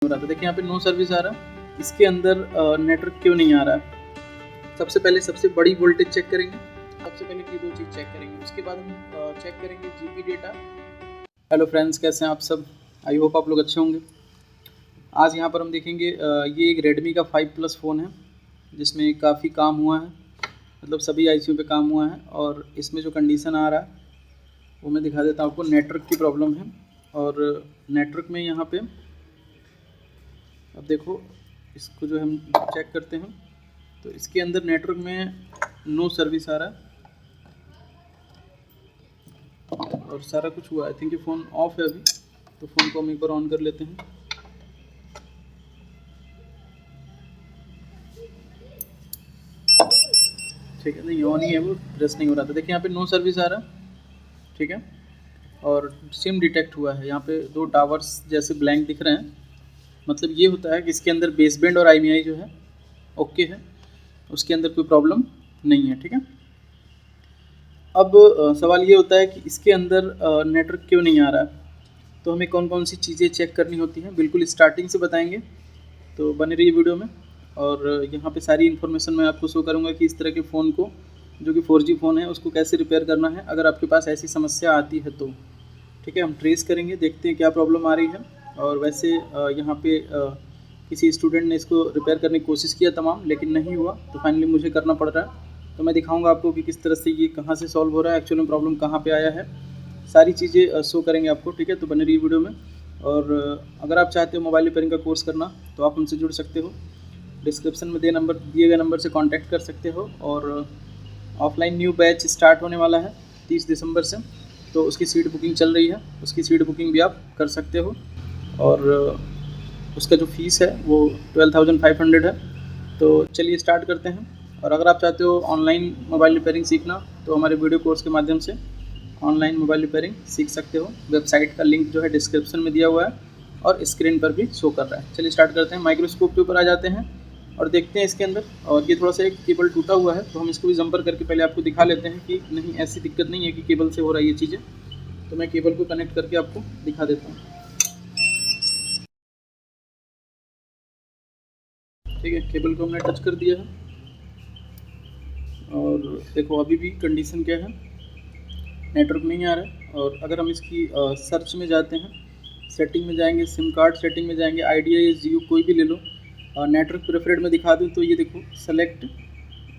हो रहा था। देखिए यहाँ पे नो सर्विस आ रहा है, इसके अंदर नेटवर्क क्यों नहीं आ रहा है। सबसे पहले सबसे बड़ी वोल्टेज चेक करेंगे, सबसे पहले ये दो चीज़ चेक करेंगे, उसके बाद हम चेक करेंगे जीपी डेटा। हेलो फ्रेंड्स, कैसे हैं आप सब? आई होप आप लोग अच्छे होंगे। आज यहाँ पर हम देखेंगे ये एक रेडमी का 5 प्लस फ़ोन है जिसमें काफ़ी काम हुआ है, मतलब सभी आईसीयू पे काम हुआ है। और इसमें जो कंडीशन आ रहा है वो मैं दिखा देता हूँ आपको। नेटवर्क की प्रॉब्लम है और नेटवर्क में यहाँ पे अब देखो, इसको जो हम चेक करते हैं तो इसके अंदर नेटवर्क में नो सर्विस आ रहा है और सारा कुछ हुआ। आई थिंक ये फ़ोन ऑफ है अभी, तो फ़ोन को हम एक बार ऑन कर लेते हैं। ठीक है, नहीं ऑन ही है, वो प्रेस नहीं हो रहा था। देखिए यहाँ पे नो सर्विस आ रहा है, ठीक है, और सिम डिटेक्ट हुआ है। यहाँ पे दो टावर्स जैसे ब्लैंक दिख रहे हैं, मतलब ये होता है कि इसके अंदर बेसबैंड और IMEI जो है ओके है, उसके अंदर कोई प्रॉब्लम नहीं है, ठीक है। अब सवाल ये होता है कि इसके अंदर नेटवर्क क्यों नहीं आ रहा है, तो हमें कौन कौन सी चीज़ें चेक करनी होती हैं, बिल्कुल स्टार्टिंग से बताएंगे, तो बने रहिए वीडियो में। और यहाँ पे सारी इन्फॉर्मेशन मैं आपको शो करूँगा कि इस तरह के फ़ोन को, जो कि 4G फ़ोन है, उसको कैसे रिपेयर करना है अगर आपके पास ऐसी समस्या आती है तो। ठीक है, हम ट्रेस करेंगे, देखते हैं क्या प्रॉब्लम आ रही है। और वैसे यहाँ पे किसी स्टूडेंट ने इसको रिपेयर करने की कोशिश किया तमाम, लेकिन नहीं हुआ, तो फाइनली मुझे करना पड़ रहा है। तो मैं दिखाऊंगा आपको कि किस तरह से ये कहाँ से सॉल्व हो रहा है, एक्चुअल में प्रॉब्लम कहाँ पे आया है, सारी चीज़ें शो करेंगे आपको। ठीक है, तो बने रहिए वीडियो में। और अगर आप चाहते हो मोबाइल रिपेयरिंग का कोर्स करना तो आप हमसे जुड़ सकते हो, डिस्क्रिप्शन में दिए गए नंबर से कांटेक्ट कर सकते हो। और ऑफलाइन न्यू बैच स्टार्ट होने वाला है 30 दिसंबर से, तो उसकी सीट बुकिंग चल रही है, उसकी सीट बुकिंग भी आप कर सकते हो। और उसका जो फीस है वो 12,500 है। तो चलिए स्टार्ट करते हैं। और अगर आप चाहते हो ऑनलाइन मोबाइल रिपेयरिंग सीखना तो हमारे वीडियो कोर्स के माध्यम से ऑनलाइन मोबाइल रिपेयरिंग सीख सकते हो। वेबसाइट का लिंक जो है डिस्क्रिप्शन में दिया हुआ है और स्क्रीन पर भी शो कर रहा है। चलिए स्टार्ट करते हैं। माइक्रोस्कोप के ऊपर आ जाते हैं और देखते हैं इसके अंदर। और ये थोड़ा सा एक केबल टूटा हुआ है, तो हम इसको भी जंपर करके पहले आपको दिखा लेते हैं कि नहीं, ऐसी दिक्कत नहीं है कि केबल से हो रहा है ये चीज़ें। तो मैं केबल को कनेक्ट करके आपको दिखा देता हूँ। ठीक है, केबल को हमने टच कर दिया है और देखो अभी भी कंडीशन क्या है, नेटवर्क नहीं आ रहा है। और अगर हम इसकी सर्च में जाते हैं, सेटिंग में जाएंगे, सिम कार्ड सेटिंग में जाएंगे, आइडिया या जियो कोई भी ले लो, नेटवर्क प्रेफरेड में दिखा दूँ तो ये देखो सेलेक्ट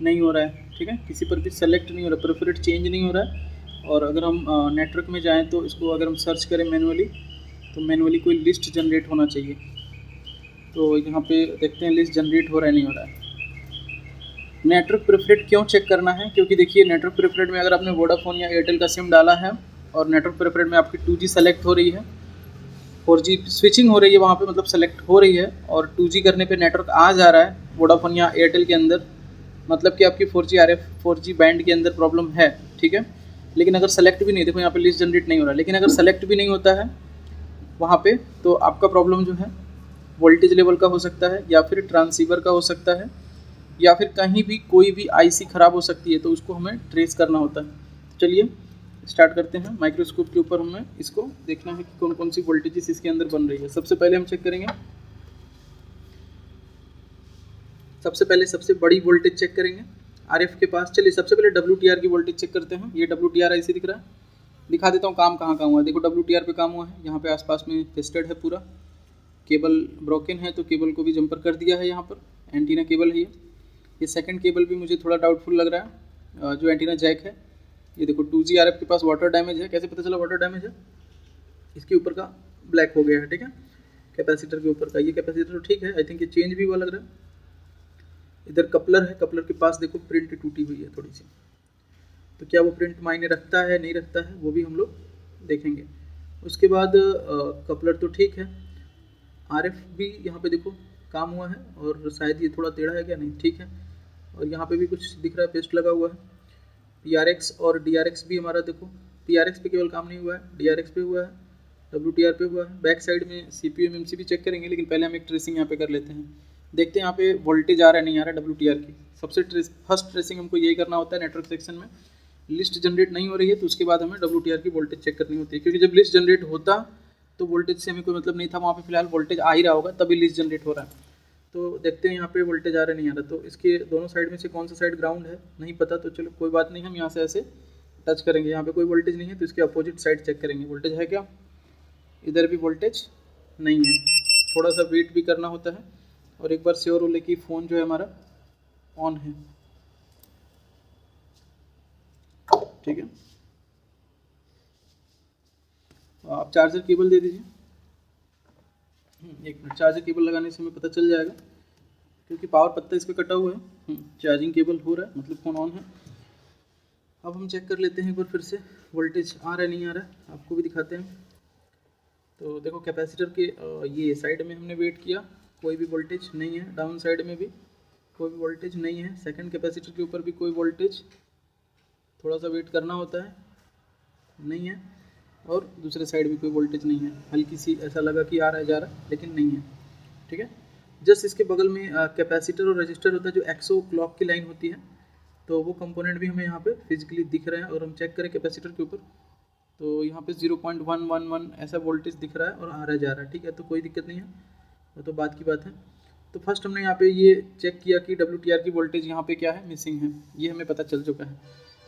नहीं हो रहा है। ठीक है, किसी पर भी सेलेक्ट नहीं हो रहा, प्रेफरेड चेंज नहीं हो रहा है। और अगर हम नेटवर्क में जाएँ तो इसको अगर हम सर्च करें मैनुअली, तो मैनुअली कोई लिस्ट जनरेट होना चाहिए। तो यहाँ पे देखते हैं लिस्ट जनरेट हो रहा है नहीं हो रहा है। नेटवर्क प्रेफरेड क्यों चेक करना है, क्योंकि देखिए नेटवर्क प्रेफरेड में अगर आपने वोडाफोन या एयरटेल का सिम डाला है और नेटवर्क प्रेफरेड में आपकी 2G सेलेक्ट हो रही है, 4G स्विचिंग हो रही है वहाँ पे, मतलब सेलेक्ट हो रही है, और 2G करने पे नेटवर्क आ जा रहा है वोडाफोन या एयरटेल के अंदर, मतलब कि आपकी 4G RF 4G बैंड के अंदर प्रॉब्लम है। ठीक है, लेकिन अगर सेलेक्ट भी नहीं, देखो यहाँ पे लिस्ट जनरेट नहीं हो रहा है, लेकिन अगर सेलेक्ट भी नहीं होता है वहाँ पे, तो आपका प्रॉब्लम जो है वोल्टेज लेवल का हो सकता है, या फिर ट्रांसीवर का हो सकता है, या फिर कहीं भी कोई भी IC ख़राब हो सकती है, तो उसको हमें ट्रेस करना होता है। चलिए स्टार्ट करते हैं। माइक्रोस्कोप के ऊपर हमें इसको देखना है कि कौन कौन सी वोल्टेजेस इसके अंदर बन रही है। सबसे पहले हम चेक करेंगे, सबसे पहले सबसे बड़ी वोल्टेज चेक करेंगे RF के पास। चलिए सबसे पहले WTR की वोल्टेज चेक करते हैं। ये WTR IC दिख रहा है, दिखा देता हूँ काम कहाँ कहाँ हुआ है। देखो WTR पे काम हुआ है, यहाँ पे आसपास में टेस्टेड है पूरा। केबल ब्रोकन है तो केबल को भी जंपर कर दिया है, यहाँ पर एंटीना केबल है ये सेकंड केबल भी मुझे थोड़ा डाउटफुल लग रहा है, जो एंटीना जैक है। ये देखो 2G RF के पास वाटर डैमेज है। कैसे पता चला वाटर डैमेज है, इसके ऊपर का ब्लैक हो गया है। ठीक है, कैपेसिटर के ऊपर का, ये कैपेसिटर तो ठीक है, आई थिंक ये चेंज भी हुआ लग रहा है। इधर कपलर है, कपलर के पास देखो प्रिंट टूटी हुई है थोड़ी सी, तो क्या वो प्रिंट मायने रखता है नहीं रखता है वो भी हम लोग देखेंगे। उसके बाद कपलर तो ठीक है, RF भी यहाँ पे देखो काम हुआ है, और शायद ये थोड़ा टेढ़ा है क्या, नहीं ठीक है। और यहाँ पे भी कुछ दिख रहा है, पेस्ट लगा हुआ है। PRX और DRX भी हमारा देखो, PRX पे केवल काम नहीं हुआ है, DRX पे हुआ है, WTR पे हुआ है। बैक साइड में CPU MMC भी चेक करेंगे, लेकिन पहले हम एक ट्रेसिंग यहाँ पे कर लेते हैं, देखते हैं यहाँ पे वोल्टेज आ रहा है नहीं आ रहा है WTR की। सबसे फर्स्ट ट्रेसिंग हमको यही करना होता है नेटवर्क सेक्शन में। लिस्ट जनरेट नहीं हो रही है तो उसके बाद हमें WTR की वोल्टेज चेक करनी होती है, क्योंकि जब लिस्ट जनरेट होता तो वोल्टेज से हमें कोई मतलब नहीं था, वहाँ पे फिलहाल वोल्टेज आ ही रहा होगा तभी लिस्ट जनरेट हो रहा है। तो देखते हैं यहाँ पे वोल्टेज आ रहा नहीं आ रहा। तो इसके दोनों साइड में से कौन सा साइड ग्राउंड है नहीं पता, तो चलो कोई बात नहीं, हम यहाँ से ऐसे टच करेंगे, यहाँ पे कोई वोल्टेज नहीं है तो इसके अपोजिट साइड चेक करेंगे वोल्टेज है क्या। इधर भी वोल्टेज नहीं है, थोड़ा सा वेट भी करना होता है और एक बार श्योर हो ले कि फ़ोन जो है हमारा ऑन है। ठीक है, आप चार्जर केबल दे दीजिए। एक मिनट, चार्जर केबल लगाने से हमें पता चल जाएगा क्योंकि पावर पत्ता इसका कटा हुआ है। चार्जिंग केबल हो रहा है मतलब फ़ोन ऑन है। अब हम चेक कर लेते हैं एक बार फिर से वोल्टेज आ रहा है नहीं आ रहा है, आपको भी दिखाते हैं। तो देखो कैपेसिटर के ये साइड में हमने वेट किया, कोई भी वोल्टेज नहीं है, डाउन साइड में भी कोई भी वोल्टेज नहीं है, सेकंड कैपेसिटर के ऊपर भी कोई वोल्टेज, थोड़ा सा वेट करना होता है, नहीं है, और दूसरे साइड भी कोई वोल्टेज नहीं है, हल्की सी ऐसा लगा कि आ रहा है जा रहा है लेकिन नहीं है। ठीक है, जस्ट इसके बगल में कैपेसिटर और रजिस्टर होता है जो एक्सो क्लॉक की लाइन होती है, तो वो कंपोनेंट भी हमें यहाँ पे फिजिकली दिख रहे हैं। और हम चेक करें कैपेसिटर के ऊपर तो यहाँ पे 0.111 ऐसा वोल्टेज दिख रहा है और आ रहा जा रहा है। ठीक है, तो कोई दिक्कत नहीं है, वो तो बात की बात है। तो फर्स्ट हमने यहाँ पे ये चेक किया कि WTR की वोल्टेज यहाँ पे क्या है, मिसिंग है, ये हमें पता चल चुका है।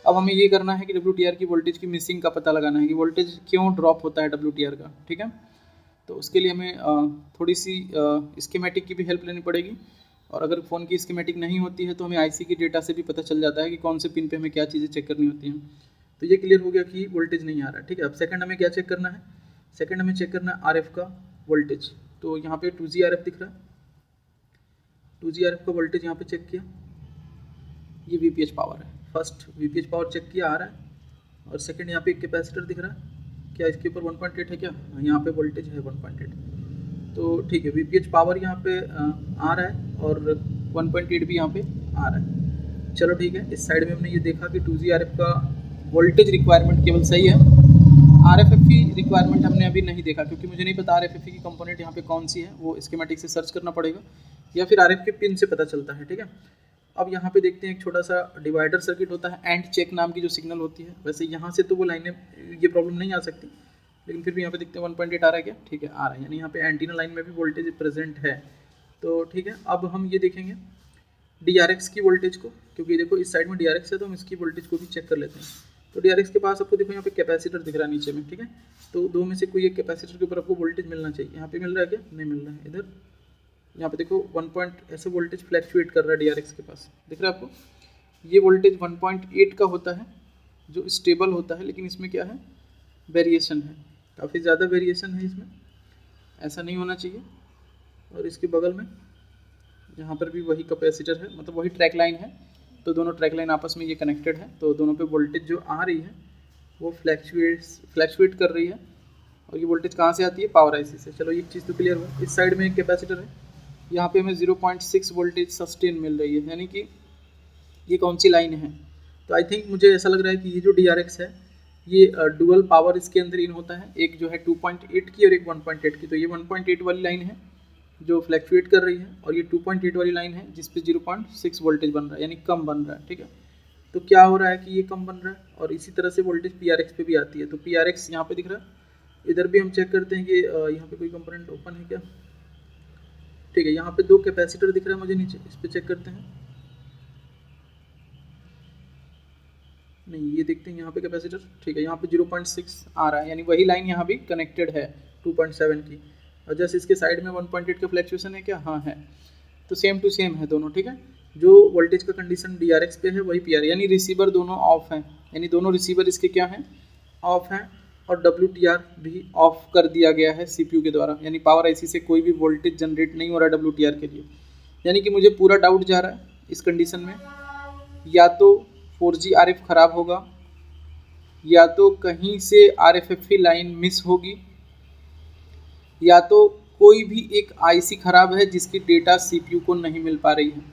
अब हमें ये करना है कि WTR की वोल्टेज की मिसिंग का पता लगाना है कि वोल्टेज क्यों ड्रॉप होता है WTR का। ठीक है, तो उसके लिए हमें थोड़ी सी स्कीमेटिक की भी हेल्प लेनी पड़ेगी, और अगर फ़ोन की स्कीमेटिक नहीं होती है तो हमें IC की डेटा से भी पता चल जाता है कि कौन से पिन पे हमें क्या चीज़ें चेक करनी होती हैं। तो ये क्लियर हो गया कि वोल्टेज नहीं आ रहा है। ठीक है, अब सेकंड हमें क्या चेक करना है, सेकंड हमें चेक करना है RF का वोल्टेज। तो यहाँ पे 2G RF दिख रहा है, 2G RF का वोल्टेज यहाँ पे चेक किया, ये VPH पावर है, फर्स्ट VPH पावर चेक किया आ रहा है। और सेकंड यहाँ पे एक कैपेसिटर दिख रहा है, क्या इसके ऊपर 1.8 है क्या, यहाँ पे वोल्टेज है 1.8। तो ठीक है, VPH पावर यहाँ पे आ रहा है और 1.8 भी यहाँ पे आ रहा है। चलो ठीक है, इस साइड में हमने ये देखा कि 2G RF का वोल्टेज रिक्वायरमेंट केवल सही है, RFFE रिक्वायरमेंट हमने अभी नहीं देखा क्योंकि मुझे नहीं पता RFFE की कंपोनेंट यहाँ पे कौन सी है, वो स्कीमेटिक से सर्च करना पड़ेगा या फिर RF के पिन से पता चलता है। ठीक है, अब यहाँ पे देखते हैं एक छोटा सा डिवाइडर सर्किट होता है, एंड चेक नाम की जो सिग्नल होती है। वैसे यहाँ से तो वो लाइनें ये प्रॉब्लम नहीं आ सकती, लेकिन फिर भी यहाँ पे देखते हैं 1.8 आ रहा है क्या, ठीक है आ रहा है, यानी यहाँ पे एंटीना लाइन में भी वोल्टेज प्रेजेंट है। तो ठीक है, अब हम ये देखेंगे DRX की वोल्टेज को, क्योंकि देखो इस साइड में DRX है तो हम इसकी वोल्टेज को भी चेक कर लेते हैं। तो DRX के पास आपको देखो यहाँ पे कैपेसिटर दिख रहा है नीचे में। ठीक है, तो दो में से कोई एक कैपेसिटर के ऊपर आपको वोल्टेज मिलना चाहिए, यहाँ पे मिल रहा है क्या, नहीं मिल रहा है। इधर यहाँ पे देखो 1 ऐसे वोल्टेज फ्लैक्चुएट कर रहा है DRX के पास, दिख रहा है आपको, ये वोल्टेज 1.8 का होता है जो स्टेबल होता है, लेकिन इसमें क्या है, वेरिएशन है, काफ़ी ज़्यादा वेरिएशन है इसमें, ऐसा नहीं होना चाहिए। और इसके बगल में यहाँ पर भी वही कैपेसिटर है, मतलब वही ट्रैक लाइन है, तो दोनों ट्रैक लाइन आपस में ये कनेक्टेड है, तो दोनों पे वोल्टेज जो आ रही है वो फ्लैक्चुएट कर रही है। और ये वोल्टेज कहाँ से आती है, पावर IC से। चलो ये चीज़ तो क्लियर हुआ। इस साइड में एक कैपेसिटर है, यहाँ पे हमें 0.6 वोल्टेज सस्टेन मिल रही है, यानी कि ये कौन सी लाइन है, तो आई थिंक मुझे ऐसा लग रहा है कि ये जो DRX है ये डुअल पावर इसके अंदर इन होता है, एक जो है 2.8 की और एक 1.8 की। तो ये 1.8 वाली लाइन है जो फ्लैक्चुएट कर रही है, और ये 2.8 वाली लाइन है जिस पे 0.6 वोल्टेज बन रहा है, यानी कम बन रहा है। ठीक है, तो क्या हो रहा है कि ये कम बन रहा है, और इसी तरह से वोल्टेज PRX पे भी आती है। तो PRX यहाँ पे दिख रहा है, इधर भी हम चेक करते हैं कि यहाँ पे कोई कंपोनेंट ओपन है क्या। ठीक है, यहाँ पे दो कैपेसिटर दिख रहा है मुझे नीचे, इस पे चेक करते हैं, नहीं ये देखते हैं यहाँ पे कैपेसिटर। ठीक है, यहाँ पे 0.6 आ रहा है, यानी वही लाइन यहाँ भी कनेक्टेड है 2.7 की, और जैसे इसके साइड में 1.8 का फ्लैक्चुएशन है क्या, हाँ है, तो सेम टू सेम है दोनों। ठीक है, जो वोल्टेज का कंडीशन DRX पे है वही PR, यानी रिसीवर दोनों ऑफ हैं, यानी दोनों रिसीवर इसके क्या हैं, ऑफ हैं, और WTR भी ऑफ कर दिया गया है CPU के द्वारा, यानी पावर IC से कोई भी वोल्टेज जनरेट नहीं हो रहा है WTR के लिए। यानी कि मुझे पूरा डाउट जा रहा है इस कंडीशन में, या तो 4G RF ख़राब होगा, या तो कहीं से RFFE लाइन मिस होगी, या तो कोई भी एक IC ख़राब है जिसकी डेटा CPU को नहीं मिल पा रही है।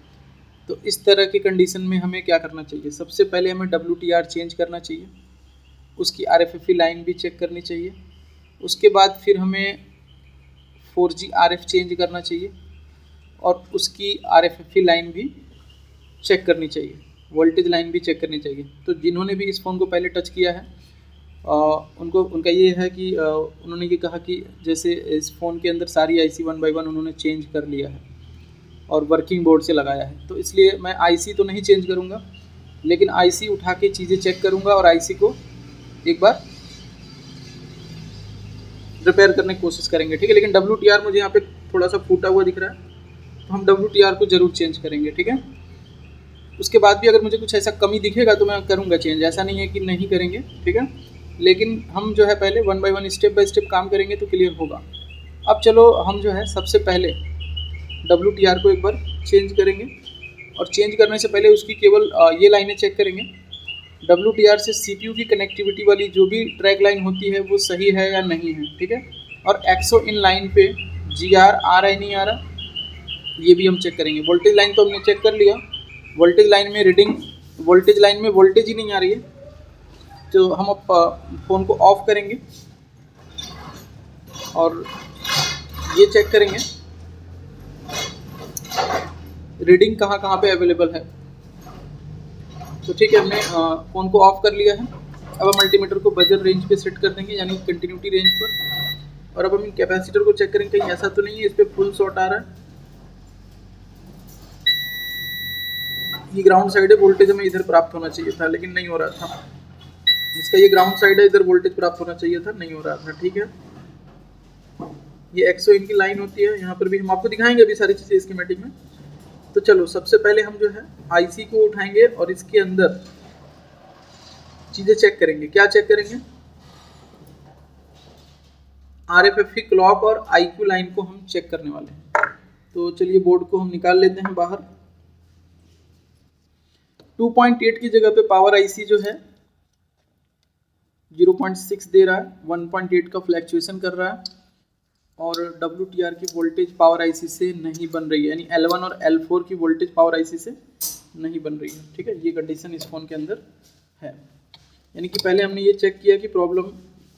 तो इस तरह की कंडीशन में हमें क्या करना चाहिए, सबसे पहले हमें WTR चेंज करना चाहिए, उसकी RFFE लाइन भी चेक करनी चाहिए, उसके बाद फिर हमें 4G RF चेंज करना चाहिए, और उसकी RFFE लाइन भी चेक करनी चाहिए, वोल्टेज लाइन भी चेक करनी चाहिए। तो जिन्होंने भी इस फ़ोन को पहले टच किया है उनको उनका ये है कि उन्होंने ये कहा कि जैसे इस फ़ोन के अंदर सारी आईसी 1 बाय 1 उन्होंने चेंज कर लिया है और वर्किंग बोर्ड से लगाया है, तो इसलिए मैं आईसी तो नहीं चेंज करूँगा, लेकिन आईसी उठा के चीज़ें चेक करूँगा और आईसी को एक बार रिपेयर करने की कोशिश करेंगे, ठीक है। लेकिन WTR मुझे यहाँ पे थोड़ा सा फूटा हुआ दिख रहा है, तो हम WTR को ज़रूर चेंज करेंगे, ठीक है। उसके बाद भी अगर मुझे कुछ ऐसा कमी दिखेगा तो मैं करूँगा चेंज, ऐसा नहीं है कि नहीं करेंगे, ठीक है। लेकिन हम जो है पहले 1 बाय 1 स्टेप बाय स्टेप काम करेंगे तो क्लियर होगा। अब चलो हम जो है सबसे पहले WTR को एक बार चेंज करेंगे, और चेंज करने से पहले उसकी केवल ये लाइनें चेक करेंगे। WTR से CPU की कनेक्टिविटी वाली जो भी ट्रैक लाइन होती है वो सही है या नहीं है, ठीक है। और एक्सो इन लाइन पे GR आ रहा है नहीं आ रहा, ये भी हम चेक करेंगे। वोल्टेज लाइन तो हमने चेक कर लिया, वोल्टेज लाइन में रीडिंग, वोल्टेज लाइन में वोल्टेज ही नहीं आ रही है, तो हम अब फ़ोन को ऑफ करेंगे और ये चेक करेंगे रीडिंग कहाँ कहाँ पे अवेलेबल है। तो ठीक है, हमने फ़ोन को ऑफ कर लिया है। अब हम मल्टीमीटर को बजर रेंज पे सेट कर देंगे, यानी कंटिन्यूटी रेंज पर। और अब हम कैपेसिटर को चेक करेंगे कहीं ऐसा तो नहीं है इस पर फुल शॉट आ रहा है। ये ग्राउंड साइड है, वोल्टेज हमें इधर प्राप्त होना चाहिए था लेकिन नहीं हो रहा था। इसका ये ग्राउंड साइड है, इधर वोल्टेज प्राप्त होना चाहिए था, नहीं हो रहा था, ठीक है। ये एक्सो इनकी लाइन होती है, यहाँ पर भी हम आपको दिखाएंगे अभी सारी चीज़ें स्कीमेटिक में। तो चलो सबसे पहले हम जो है आईसी को उठाएंगे और इसके अंदर चीज़ें चेक करेंगे। क्या चेक करेंगे? RFFE क्लॉक और IQ लाइन को हम चेक करने वाले हैं। तो चलिए बोर्ड को हम निकाल लेते हैं बाहर। 2.8 की जगह पे पावर आईसी जो है 0.6 दे रहा है, 1.8 का फ्लैक्चुएशन कर रहा है, और WTR की वोल्टेज पावर आईसी से नहीं बन रही है, यानी L1 और L4 की वोल्टेज पावर आईसी से नहीं बन रही है, ठीक है। ये कंडीशन इस फ़ोन के अंदर है, यानी कि पहले हमने ये चेक किया कि प्रॉब्लम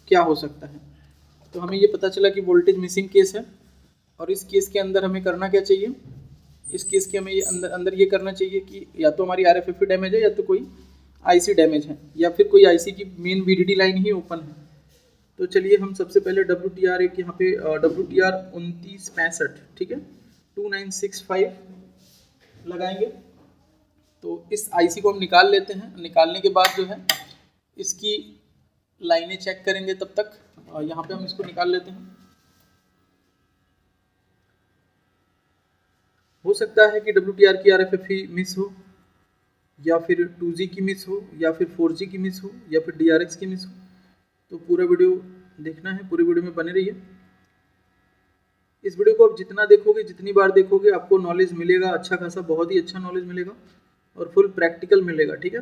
क्या हो सकता है। तो हमें ये पता चला कि वोल्टेज मिसिंग केस है, और इस केस के अंदर हमें करना क्या चाहिए? इस केस के हमें ये अंदर ये करना चाहिए कि या तो हमारी RFFE डैमेज है, या तो कोई आईसी डैमेज है, या फिर कोई आईसी की मेन VDD लाइन ही ओपन है। तो चलिए हम सबसे पहले WTR एक यहाँ पे WTR 2965, ठीक है, 2965 लगाएंगे। तो इस आईसी को हम निकाल लेते हैं। निकालने के बाद जो है इसकी लाइनें चेक करेंगे। तब तक यहाँ पे हम इसको निकाल लेते हैं। हो सकता है कि WTR की RFFE मिस हो, या फिर 2G की मिस हो, या फिर 4G की मिस हो, या फिर DRX की मिस हो। तो पूरा वीडियो देखना है, पूरी वीडियो में बने रहिए। इस वीडियो को आप जितना देखोगे, जितनी बार देखोगे, आपको नॉलेज मिलेगा अच्छा खासा, बहुत ही अच्छा नॉलेज मिलेगा और फुल प्रैक्टिकल मिलेगा, ठीक है।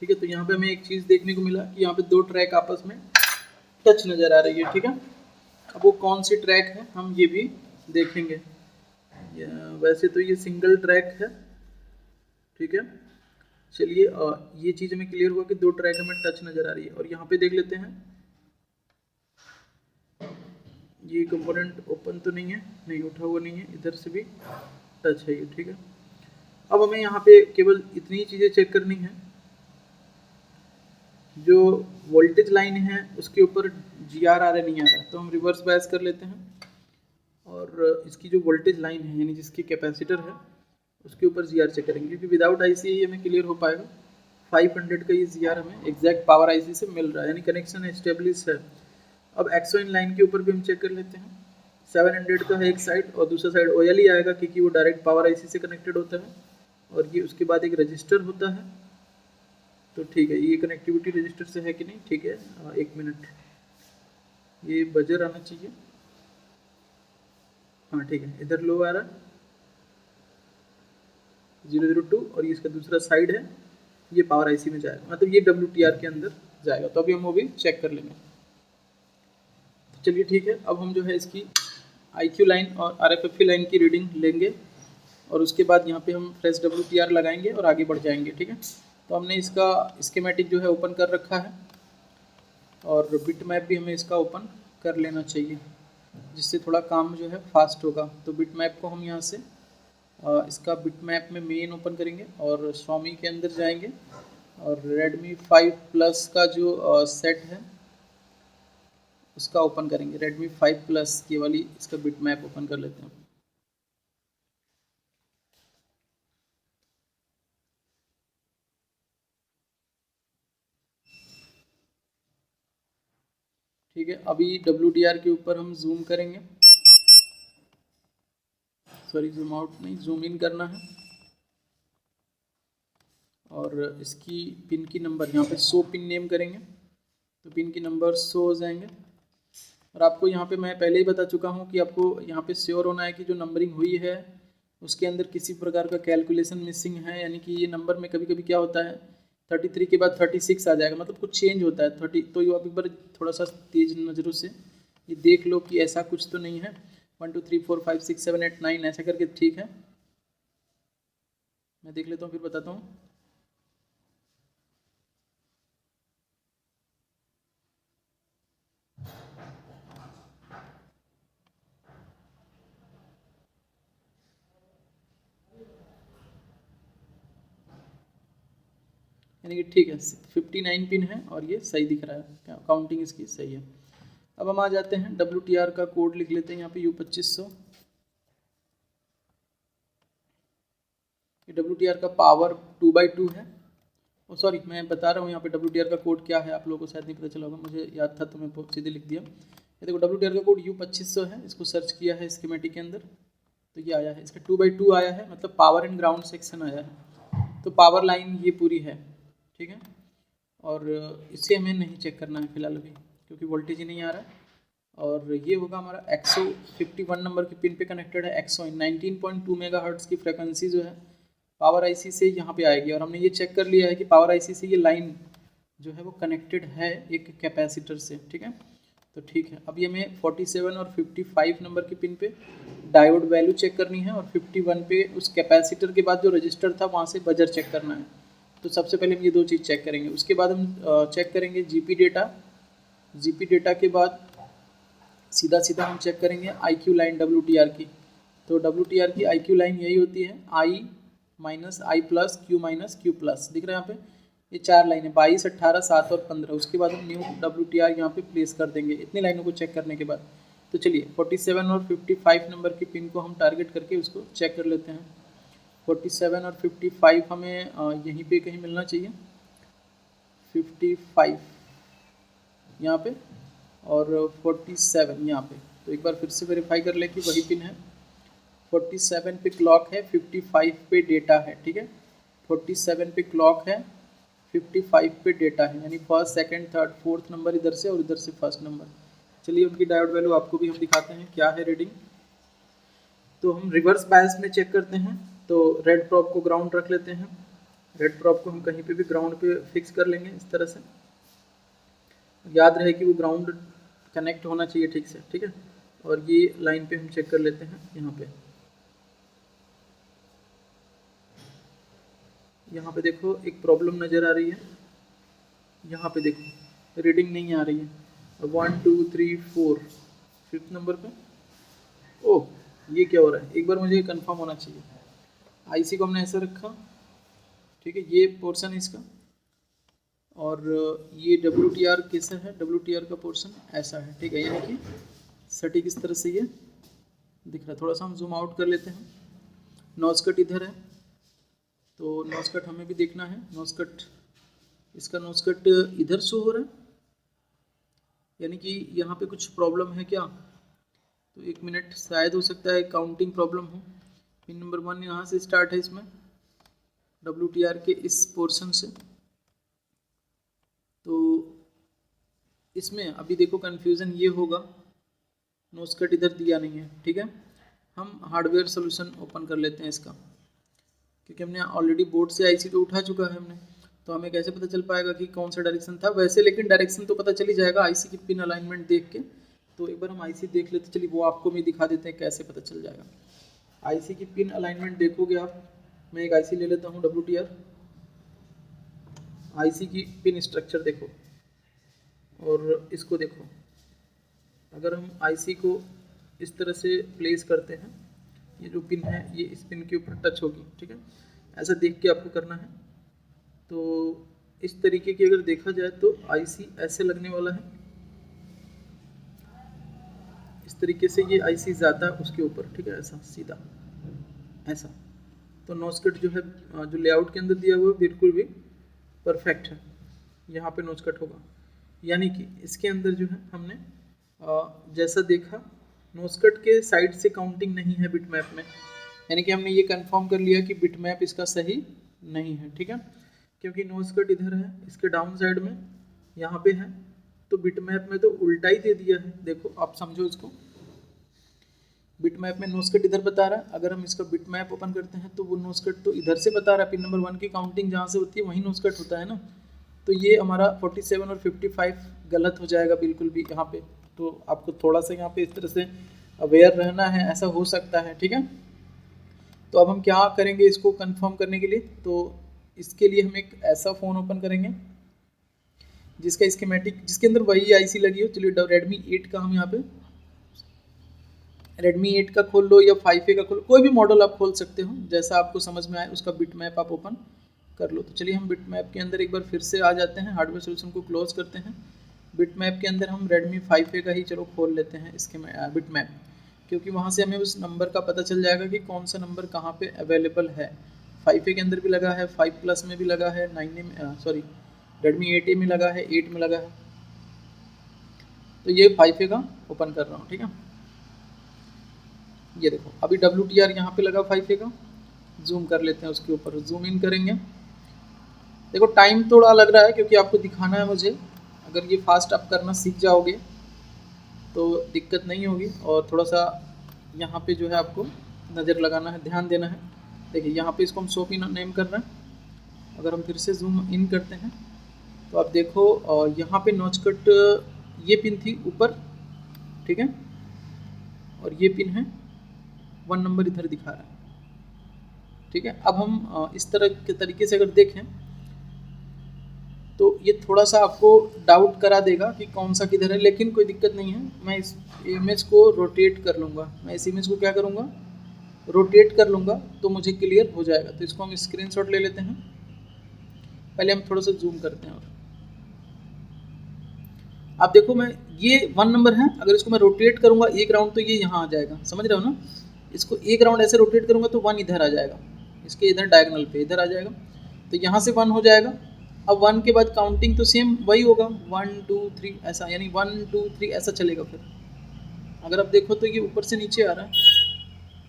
ठीक है, तो यहाँ पे हमें एक चीज़ देखने को मिला कि यहाँ पे दो ट्रैक आपस में टच नज़र आ रही है, ठीक है। अब वो कौन सी ट्रैक है हम ये भी देखेंगे। वैसे तो ये सिंगल ट्रैक है, ठीक है। चलिए ये चीज़ हमें क्लियर हुआ कि दो ट्रैक हमें टच नज़र आ रही है। और यहाँ पे देख लेते हैं, ये कंपोनेंट ओपन तो नहीं है, नहीं उठा हुआ नहीं है, इधर से भी टच है ये, ठीक है। अब हमें यहाँ पे केवल इतनी चीज़ें चेक करनी है, जो वोल्टेज लाइन है उसके ऊपर GR आ रहा है नहीं आ रहा है। तो हम रिवर्स बायस कर लेते हैं, और इसकी जो वोल्टेज लाइन है यानी जिसकी कैपेसिटर है उसके ऊपर GR चेक करेंगे, क्योंकि विदाउट आईसी ही हमें क्लियर हो पाएगा। 500 का ये GR हमें एग्जैक्ट पावर आईसी से मिल रहा है, यानी कनेक्शन एस्टेब्लिश है। अब एक्सो इन लाइन के ऊपर भी हम चेक कर लेते हैं। 700 का है एक साइड, और दूसरा साइड OL ही आएगा, क्योंकि वो डायरेक्ट पावर आईसी से कनेक्टेड होता है। और ये उसके बाद एक रजिस्टर होता है। तो ठीक है, ये कनेक्टिविटी रजिस्टर से है कि नहीं, ठीक है। 1 मिनट, ये बजर आना चाहिए, हाँ ठीक है, इधर लो आ रहा है 002, और ये इसका दूसरा साइड है, ये पावर आईसी में जाएगा, मतलब ये WTR के अंदर जाएगा। तो अभी हम वो भी चेक कर लेंगे। तो चलिए ठीक है, अब हम जो है इसकी IQ लाइन और RFFE लाइन की रीडिंग लेंगे, और उसके बाद यहाँ पे हम फ्रेश WTR लगाएंगे और आगे बढ़ जाएंगे, ठीक है। तो हमने इसका स्कीमेटिक जो है ओपन कर रखा है और बिट मैप भी हमें इसका ओपन कर लेना चाहिए, जिससे थोड़ा काम जो है फास्ट होगा। तो बिट मैप को हम यहाँ से इसका बिट मैप में मेन ओपन करेंगे और स्वामी के अंदर जाएंगे और Redmi 5 Plus का जो सेट है उसका ओपन करेंगे। Redmi 5 Plus की वाली इसका बिट मैप ओपन कर लेते हैं। ठीक है, अभी WDR के ऊपर हम जूम करेंगे, सॉरी जूम आउट नहीं, जूम इन करना है और इसकी पिन की नंबर यहाँ पे 100 पिन नेम करेंगे तो पिन की नंबर 100 हो जाएंगे। और आपको यहाँ पे मैं पहले ही बता चुका हूँ कि आपको यहाँ पे श्योर होना है कि जो नंबरिंग हुई है उसके अंदर किसी प्रकार का कैलकुलेशन मिसिंग है, यानी कि ये नंबर में कभी कभी क्या होता है 33 के बाद 36 आ जाएगा, मतलब कुछ चेंज होता है 30। तो ये आप एक बार थोड़ा सा तेज नज़रों से ये देख लो कि ऐसा कुछ तो नहीं है। 1 2 3 4 5 6 7 8 9 ऐसा करके ठीक है, मैं देख लेता हूँ फिर बताता हूँ। यानी कि ठीक है 59 पिन है और ये सही दिख रहा है, काउंटिंग इसकी सही है। अब हम आ जाते हैं WTR का कोड लिख लेते हैं यहाँ पे U2500। ये WTR का पावर 2/2 है। ओ सॉरी, मैं बता रहा हूँ यहाँ पे WTR का कोड क्या है, आप लोगों को शायद नहीं पता चला होगा, मुझे याद था तो मैं सीधे लिख दिया। ये देखो WTR का कोड U2500 है, इसको सर्च किया है स्कीमेटिक के अंदर तो ये आया है, इसका 2/2 आया है, मतलब पावर एंड ग्राउंड सेक्शन आया है। तो पावर लाइन ये पूरी है, ठीक है। और इसे हमें नहीं चेक करना है फिलहाल अभी, क्योंकि वोल्टेज ही नहीं आ रहा है। और ये होगा हमारा एक्सो 51 नंबर की पिन पे कनेक्टेड है। एक्सो 19.2 मेगाहर्ट्ज़ की फ्रिक्वेंसी जो है पावर आईसी से यहाँ पे आएगी। और हमने ये चेक कर लिया है कि पावर आईसी से ये लाइन जो है वो कनेक्टेड है एक कैपेसिटर से, ठीक है। तो ठीक है, अभी हमें 47 और 55 नंबर की पिन पे डायोड वैल्यू चेक करनी है और 51 पे उस कैपेसिटर के बाद जो रजिस्टर था वहाँ से बजर चेक करना है। तो सबसे पहले हम ये दो चीज़ चेक करेंगे, उसके बाद हम चेक करेंगे जीपी डेटा। जीपी डेटा के बाद सीधा सीधा हम चेक करेंगे IQ लाइन WTR की। तो WTR की IQ लाइन यही होती है I minus I plus Q minus Q plus, दिख रहा है यहाँ पे ये 4 लाइन है 22, 18, 7 और 15। उसके बाद हम न्यू WTR यहाँ पे प्लेस कर देंगे इतनी लाइनों को चेक करने के बाद। तो चलिए 47 और 55 नंबर की पिन को हम टारगेट करके उसको चेक कर लेते हैं। 47 और 55 हमें यहीं पे कहीं मिलना चाहिए, 55 यहाँ पे और 47 यहाँ पे। तो एक बार फिर से वेरीफाई कर ले कि वही पिन है। 47 पे क्लॉक है, 55 पे डेटा है, ठीक है। 47 पे क्लॉक है, 55 पे डेटा है, यानी first second third fourth number इधर से और इधर से फर्स्ट नंबर। चलिए उनकी डायोड वैल्यू आपको भी हम दिखाते हैं क्या है रीडिंग। तो हम रिवर्स बायस में चेक करते हैं। तो रेड प्रॉप को ग्राउंड रख लेते हैं, रेड प्रॉप को हम कहीं पे भी ग्राउंड पे फिक्स कर लेंगे इस तरह से, याद रहे कि वो ग्राउंड कनेक्ट होना चाहिए ठीक से, ठीक है। और ये लाइन पे हम चेक कर लेते हैं यहाँ पे देखो एक प्रॉब्लम नज़र आ रही है, यहाँ पे देखो रीडिंग नहीं आ रही है 1 2 3 4 5th नंबर पे। ओह ये क्या हो रहा है, एक बार मुझे कंफर्म होना चाहिए। आईसी को हमने ऐसे रखा, ठीक है, ये पोर्शन इसका, और ये WTR कैसा है, WTR का पोर्शन ऐसा है, ठीक है, यानी कि सटीक इस तरह से ये दिख रहा है। थोड़ा सा हम जूम आउट कर लेते हैं। नॉस्कट इधर है, तो नॉस्कट हमें भी देखना है। नॉस्कट, इसका नॉस्कट इधर शो हो रहा है, यानी कि यहाँ पे कुछ प्रॉब्लम है क्या। तो एक मिनट, शायद हो सकता है काउंटिंग प्रॉब्लम हो। पिन नंबर 1 यहाँ से स्टार्ट है इसमें WTR के इस पोर्शन से। तो इसमें अभी देखो कन्फ्यूज़न ये होगा, नोस्कट इधर दिया नहीं है, ठीक है। हम हार्डवेयर सोल्यूशन ओपन कर लेते हैं इसका, क्योंकि हमने ऑलरेडी बोर्ड से आईसी तो उठा चुका है हमने, तो हमें कैसे पता चल पाएगा कि कौन सा डायरेक्शन था वैसे, लेकिन डायरेक्शन तो पता चल ही जाएगा आईसी की पिन अलाइनमेंट देख के। तो एक बार हम आईसी देख लेते, चलिए वो आपको भी दिखा देते हैं कैसे पता चल जाएगा। आईसी की पिन अलाइनमेंट देखोगे आप, मैं एक आईसी ले लेता हूँ WTR। आईसी की पिन स्ट्रक्चर देखो और इसको देखो। अगर हम आईसी को इस तरह से प्लेस करते हैं, ये जो पिन है ये इस पिन के ऊपर टच होगी, ठीक है, ऐसा देख के आपको करना है। तो इस तरीके की अगर देखा जाए तो आईसी ऐसे लगने वाला है, इस तरीके से ये आईसी ज़्यादा उसके ऊपर, ठीक है, ऐसा सीधा ऐसा। तो नोजकट जो है जो लेआउट के अंदर दिया हुआ है बिल्कुल भी परफेक्ट है, यहाँ पे नोजकट होगा। यानी कि इसके अंदर जो है हमने जैसा देखा नोजकट के साइड से काउंटिंग नहीं है बिटमैप में, यानी कि हमने ये कंफर्म कर लिया कि बिटमैप इसका सही नहीं है, ठीक है, क्योंकि नोजकट इधर है, इसके डाउन साइड में यहाँ पे है, तो बिटमैप में तो उल्टा ही दे दिया है। देखो आप समझो इसको, बिटमैप में नोजकट इधर बता रहा है, अगर हम इसका बिटमैप ओपन करते हैं तो वो नोजकट तो इधर से बता रहा है, पिन नंबर 1 की काउंटिंग जहाँ से होती है वहीं नोजकट होता है ना, तो ये हमारा 47 और 55 गलत हो जाएगा बिल्कुल भी यहाँ पे। तो आपको थोड़ा सा यहाँ पे इस तरह से अवेयर रहना है, ऐसा हो सकता है, ठीक है। तो अब हम क्या करेंगे इसको कंफर्म करने के लिए, तो इसके लिए हम एक ऐसा फ़ोन ओपन करेंगे जिसका स्कीमेटिक, जिसके अंदर वही आईसी लगी हो। चलिए Redmi 8 का हम यहाँ पे Redmi 8 का खोल लो या 5A का खोल लो, कोई भी मॉडल आप खोल सकते हो, जैसा आपको समझ में आए उसका बिटमैप आप ओपन कर लो। तो चलिए हम बिटमैप के अंदर एक बार फिर से आ जाते हैं, हार्डवेयर सोल्यूशन को क्लोज करते हैं। बिटमैप के अंदर हम Redmi 5A का ही चलो खोल लेते हैं इसके बिटमैप, क्योंकि वहाँ से हमें उस नंबर का पता चल जाएगा कि कौन सा नंबर कहाँ पे अवेलेबल है। 5A के अंदर भी लगा है, 5 प्लस में भी लगा है, 9A में सॉरी Redmi 8A में लगा है, 8 में लगा है। तो ये 5A का ओपन कर रहा हूँ, ठीक है। ये देखो अभी WTR यहाँ पे लगा 5A का, जूम कर लेते हैं उसके ऊपर, जूम इन करेंगे। देखो टाइम थोड़ा लग रहा है क्योंकि आपको दिखाना है मुझे, अगर ये फास्ट आप करना सीख जाओगे तो दिक्कत नहीं होगी। और थोड़ा सा यहाँ पे जो है आपको नज़र लगाना है, ध्यान देना है। देखिए यहाँ पे इसको हम शो पिन नेम कर रहे हैं। अगर हम फिर से जूम इन करते हैं तो आप देखो यहाँ पे नोजकट ये पिन थी ऊपर, ठीक है, और ये पिन है 1 नंबर इधर दिखा रहा है, ठीक है। अब हम इस तरह के तरीके से अगर देखें तो ये थोड़ा सा आपको डाउट करा देगा कि कौन सा किधर है, लेकिन कोई दिक्कत नहीं है। मैं इस इमेज को रोटेट कर लूँगा, मैं इस इमेज को क्या करूँगा, रोटेट कर लूँगा, तो मुझे क्लियर हो जाएगा। तो इसको हम स्क्रीनशॉट ले लेते हैं, पहले हम थोड़ा सा जूम करते हैं। और आप देखो मैं ये 1 नंबर है, अगर इसको मैं रोटेट करूँगा एक राउंड तो ये यहाँ आ जाएगा, समझ रहे हो ना। इसको एक राउंड ऐसे रोटेट करूँगा तो 1 इधर आ जाएगा, इसके इधर डायगोनल पे इधर आ जाएगा, तो यहाँ से 1 हो जाएगा। अब 1 के बाद काउंटिंग तो सेम वही होगा, 1 2 3 ऐसा, यानी 1 2 3 ऐसा चलेगा। फिर अगर आप देखो तो ये ऊपर से नीचे आ रहा है,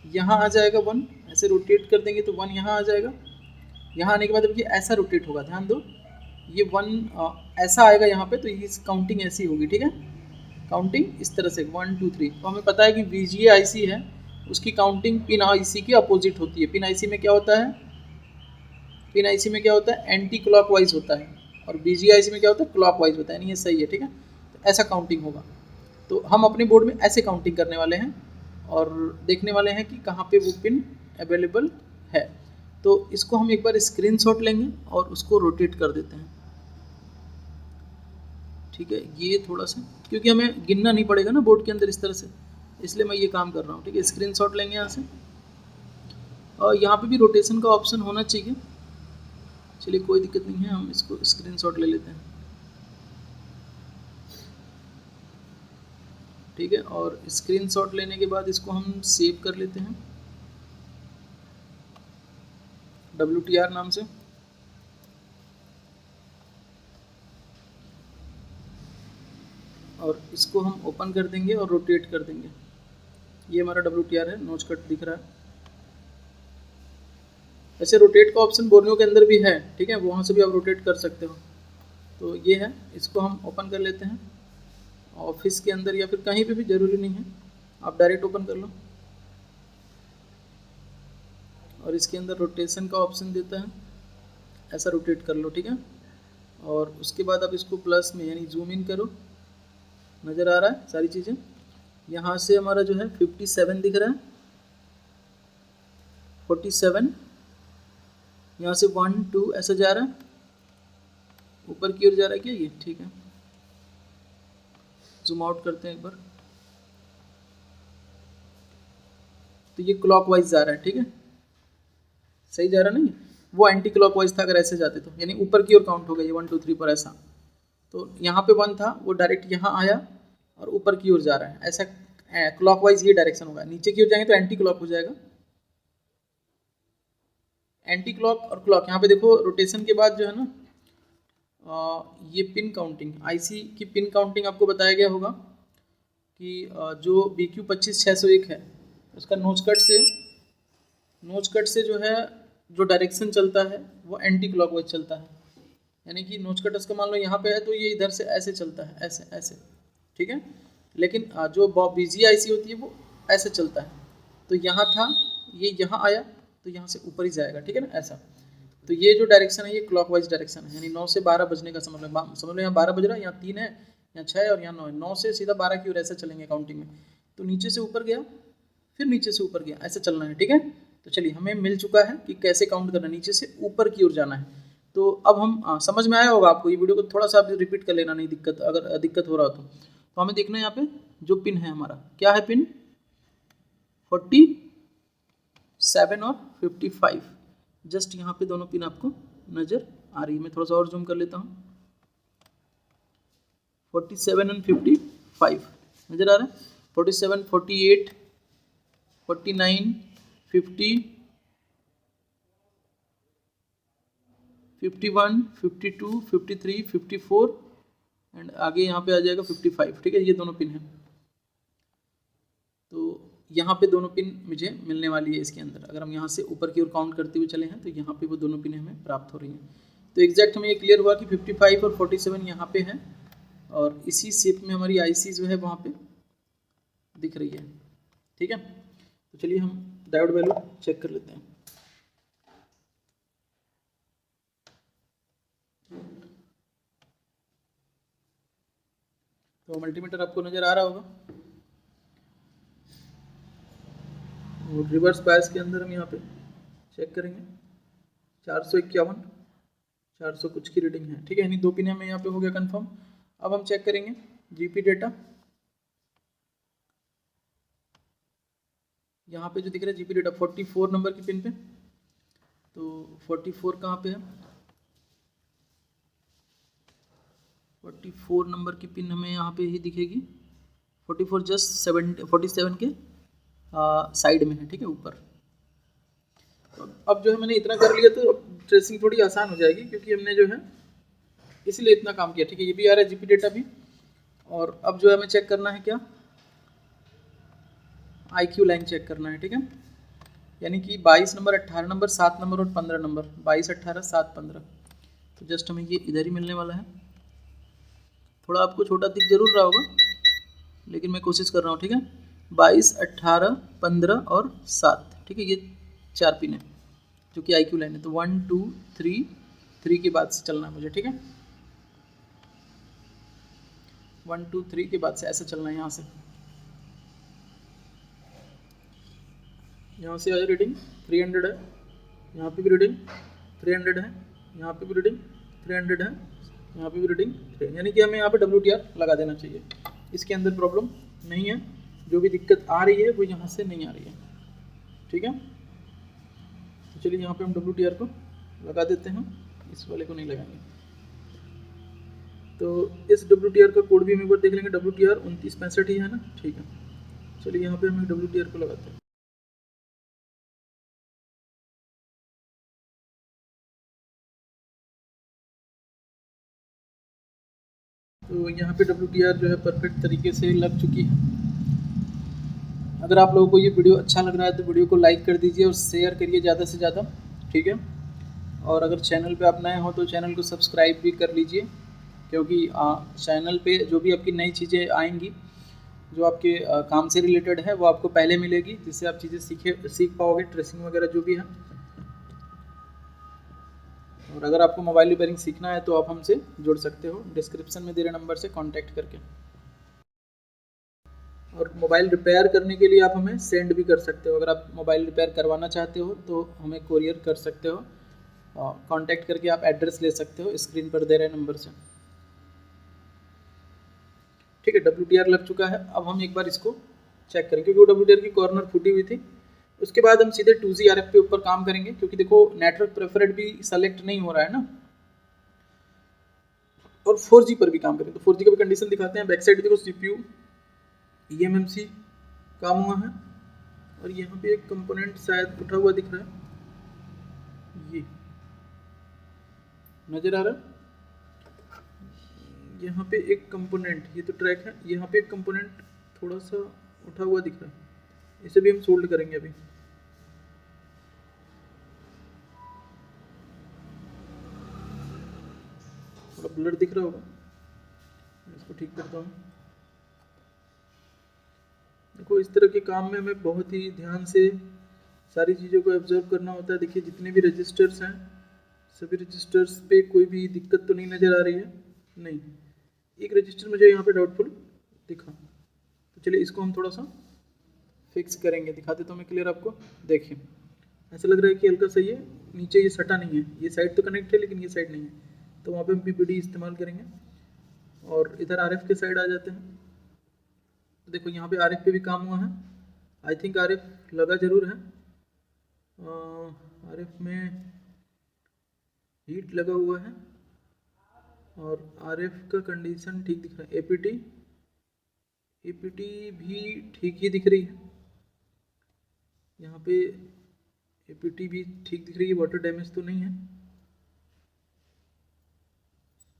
यहाँ आ जाएगा 1, ऐसे रोटेट कर देंगे तो 1 यहाँ आ जाएगा। यहाँ आने के बाद अब ये ऐसा रोटेट होगा, ध्यान दो, ये 1 ऐसा आएगा यहाँ पे, तो ये काउंटिंग ऐसी होगी, ठीक है। काउंटिंग इस तरह से 1 2 3। तो हमें पता है कि VGA IC है, उसकी काउंटिंग पिन IC की अपोजिट होती है। पिन IC में क्या होता है, पिन IC में क्या होता है, एंटी क्लॉकवाइज होता है, और VGA IC में क्या होता है, क्लॉकवाइज होता है। नहीं ये सही है, ठीक है। तो ऐसा काउंटिंग होगा। तो हम अपने बोर्ड में ऐसे काउंटिंग करने वाले हैं और देखने वाले हैं कि कहाँ पे वो पिन अवेलेबल है। तो इसको हम एक बार स्क्रीनशॉट लेंगे और उसको रोटेट कर देते हैं, ठीक है। ये थोड़ा सा, क्योंकि हमें गिनना नहीं पड़ेगा ना बोर्ड के अंदर इस तरह से, इसलिए मैं ये काम कर रहा हूँ, ठीक है। स्क्रीनशॉट लेंगे यहाँ से, और यहाँ पे भी रोटेशन का ऑप्शन होना चाहिए। चलिए कोई दिक्कत नहीं है, हम इसको स्क्रीनशॉट ले लेते हैं, ठीक है। और स्क्रीनशॉट लेने के बाद इसको हम सेव कर लेते हैं WTR नाम से। और इसको हम ओपन कर देंगे और रोटेट कर देंगे। ये हमारा WTR है, नोजकट दिख रहा है। ऐसे रोटेट का ऑप्शन बोर्नियो के अंदर भी है, ठीक है, वहाँ से भी आप रोटेट कर सकते हो। तो ये है, इसको हम ओपन कर लेते हैं ऑफिस के अंदर या फिर कहीं पे भी, ज़रूरी नहीं है, आप डायरेक्ट ओपन कर लो। और इसके अंदर रोटेशन का ऑप्शन देता है, ऐसा रोटेट कर लो, ठीक है। और उसके बाद आप इसको प्लस में यानी जूम इन करो, नज़र आ रहा है सारी चीज़ें। यहाँ से हमारा जो है 57 दिख रहा है, 47, यहाँ से 1 2 ऐसा जा रहा है, ऊपर की ओर जा रहा है क्या ये? ठीक है, जूम आउट करते हैं एक बार। तो ये क्लॉकवाइज जा रहा है, ठीक है, सही जा रहा नहीं? वो एंटी क्लॉकवाइज था अगर ऐसे जाते तो, यानी ऊपर की ओर काउंट हो गया ये 1 2 3 पर ऐसा। तो यहाँ पे 1 था, वो डायरेक्ट यहाँ आया और ऊपर की ओर जा रहा है, ऐसा क्लॉकवाइज ये डायरेक्शन होगा। नीचे की ओर जाएंगे तो एंटी क्लॉक हो जाएगा। एंटी क्लॉक और क्लॉक, यहाँ पे देखो रोटेशन के बाद जो है ना, ये पिन काउंटिंग, आईसी की पिन काउंटिंग आपको बताया गया होगा कि जो BQ 25601 है उसका नोच कट से जो है जो डायरेक्शन चलता है वो एंटी क्लॉकवाइज चलता है। यानी कि नोच कट उसका मान लो यहाँ पे है तो ये इधर से ऐसे चलता है, ऐसे ऐसे, ठीक है। लेकिन जो BG IC होती है वो ऐसे चलता है। तो यहाँ था, ये यहाँ आया तो यहाँ से ऊपर ही जाएगा, ठीक है ना, ऐसा। तो ये जो डायरेक्शन है ये क्लॉकवाइज डायरेक्शन है, यानी 9 से 12 बजने का समझ लो यहाँ 12 बज रहा है, यहाँ 3 है, यहाँ 6 है और यहाँ 9 है। 9 से सीधा 12 की ओर ऐसा चलेंगे काउंटिंग में। तो नीचे से ऊपर गया, फिर नीचे से ऊपर गया, ऐसा चलना है, ठीक है। तो चलिए हमें मिल चुका है कि कैसे काउंट करना है, नीचे से ऊपर की ओर जाना है। तो अब हम समझ में आया होगा आपको, ये वीडियो को थोड़ा सा आप रिपीट कर लेना, नहीं दिक्कत, अगर दिक्कत हो रहा हो तो हमें देखना है यहाँ पे जो पिन है हमारा, क्या है पिन 47 और 55। जस्ट यहाँ पे दोनों पिन आपको नज़र आ रही है। मैं थोड़ा सा और जूम कर लेता हूँ। 47 एंड 55 नज़र आ रहा है। 47, 48, 49, 50, 51, 52, 53, 54 एंड आगे यहाँ पे आ जाएगा 55, ठीक है। ये दोनों पिन हैं। तो यहाँ पे दोनों पिन मुझे मिलने वाली है इसके अंदर। अगर हम यहाँ से ऊपर की ओर काउंट करते हुए चले हैं तो यहाँ पे वो दोनों पिन हमें प्राप्त हो रही हैं। तो एग्जैक्ट हमें ये क्लियर हुआ कि 55 और 47 यहाँ पे हैं और इसी शेप में हमारी आईसी जो है वहाँ पे दिख रही है, ठीक है। तो चलिए हम डायोड वैल्यू चेक कर लेते हैं। तो मल्टीमीटर आपको नज़र आ रहा होगा और रिवर्स बायस के अंदर हम यहाँ पे चेक करेंगे 451, 400 कुछ की रीडिंग है, ठीक है। यानी दो पिन हमें यहाँ पे हो गया कंफर्म। अब हम चेक करेंगे जीपी डेटा। यहाँ पे जो दिख रहा है जीपी डेटा 44 नंबर की पिन पे, तो 44 कहाँ पे है? 44 नंबर की पिन हमें यहाँ पे ही दिखेगी। 44 जस्ट 47 के साइड में है, ठीक है, ऊपर। तो अब जो है मैंने इतना कर लिया तो अब ट्रेसिंग थोड़ी आसान हो जाएगी, क्योंकि हमने जो है इसलिए इतना काम किया, ठीक है। ये भी आ रहा है जीपी डेटा भी। और अब जो है हमें चेक करना है क्या, IQ लाइन चेक करना है, ठीक है। यानी कि 22 नंबर, 18 नंबर, 7 नंबर और 15 नंबर, 22, 18, 7, 15। तो जस्ट हमें ये इधर ही मिलने वाला है। थोड़ा आपको छोटा दिख जरूर रहा होगा, लेकिन मैं कोशिश कर रहा हूँ, ठीक है। 22, 18, 15 और 7, ठीक है। ये 4 पिन है जो कि IQ लाइन है। तो 1 2 3 के बाद से चलना है मुझे, ठीक है। 1 2 3 के बाद से ऐसा चलना है। यहाँ से आया रीडिंग 300 है, यहाँ पे भी रीडिंग 300 है, यहाँ पे भी रीडिंग 300 है, यहाँ पे भी रीडिंग 300, यानी कि हमें यहाँ पे WTR लगा देना चाहिए। इसके अंदर प्रॉब्लम नहीं है, जो भी दिक्कत आ रही है वो यहाँ से नहीं आ रही है, ठीक है। तो चलिए यहाँ पे हम WTR को लगा देते हैं, इस वाले को नहीं लगाएंगे। तो इस WTR का कोड भी हम एक बार देख लेंगे। WTR 2965 ही है ना, ठीक है। चलिए यहाँ पे हम WTR को लगाते हैं। तो यहाँ पे WTR जो है परफेक्ट तरीके से लग चुकी है। अगर आप लोगों को ये वीडियो अच्छा लग रहा है तो वीडियो को लाइक कर दीजिए और शेयर करिए ज़्यादा से ज़्यादा, ठीक है। और अगर चैनल पे आप नए हो तो चैनल को सब्सक्राइब भी कर लीजिए, क्योंकि चैनल पे जो भी आपकी नई चीज़ें आएंगी जो आपके काम से रिलेटेड है वो आपको पहले मिलेगी, जिससे आप चीज़ें सीख पाओगे, ट्रेसिंग वगैरह जो भी है। और अगर आपको मोबाइल रिपेयरिंग सीखना है तो आप हमसे जुड़ सकते हो डिस्क्रिप्शन में दे रहे नंबर से कांटेक्ट करके। और मोबाइल रिपेयर करने के लिए आप हमें सेंड भी कर सकते हो। अगर आप मोबाइल रिपेयर करवाना चाहते हो तो हमें कोरियर कर सकते हो। कांटेक्ट करके आप एड्रेस ले सकते हो स्क्रीन पर दे रहे नंबर से। ठीक है, WTR लग चुका है। अब हम एक बार इसको चेक करेंगे क्योंकि वो WTR की कॉर्नर फूटी हुई थी। उसके बाद हम सीधे 2G RF के ऊपर काम करेंगे क्योंकि देखो नेटवर्क प्रेफरेड भी सेलेक्ट नहीं हो रहा है ना, और 4G पर भी काम करेंगे। तो 4G का भी कंडीशन दिखाते हैं। बैक साइड देखो CPU eMMC काम हुआ है और यहाँ पे एक कंपोनेंट शायद उठा हुआ दिख रहा है, ये नजर आ रहा है। यहाँ पे एक कंपोनेंट, ये तो ट्रैक है, यहाँ पे एक कंपोनेंट थोड़ा सा उठा हुआ दिख रहा है, इसे भी हम सोल्ड करेंगे अभी। थोड़ा ब्लर दिख रहा होगा, इसको ठीक करता हूँ। देखो इस तरह के काम में हमें बहुत ही ध्यान से सारी चीज़ों को ऑब्जर्व करना होता है। देखिए जितने भी रजिस्टर्स हैं सभी रजिस्टर्स पे कोई भी दिक्कत तो नहीं नज़र आ रही है, नहीं। एक रजिस्टर मुझे यहाँ पे डाउटफुल दिखा, तो चलिए इसको हम थोड़ा सा फिक्स करेंगे। दिखा देता हूँ मैं क्लियर आपको। देखिए ऐसा लग रहा है कि हल्का सही है, नीचे ये सटा नहीं है, ये साइड तो कनेक्ट है लेकिन ये साइड नहीं है, तो वहाँ पे हम PPD इस्तेमाल करेंगे। और इधर RF के साइड आ जाते हैं। तो देखो यहाँ पे RF पे भी काम हुआ है, आई थिंक RF लगा जरूर है। RF में हीट लगा हुआ है और RF का कंडीशन ठीक दिख रहा है। APT भी ठीक ही दिख रही है, यहाँ पे APT भी ठीक दिख रही है। वाटर डैमेज तो नहीं है,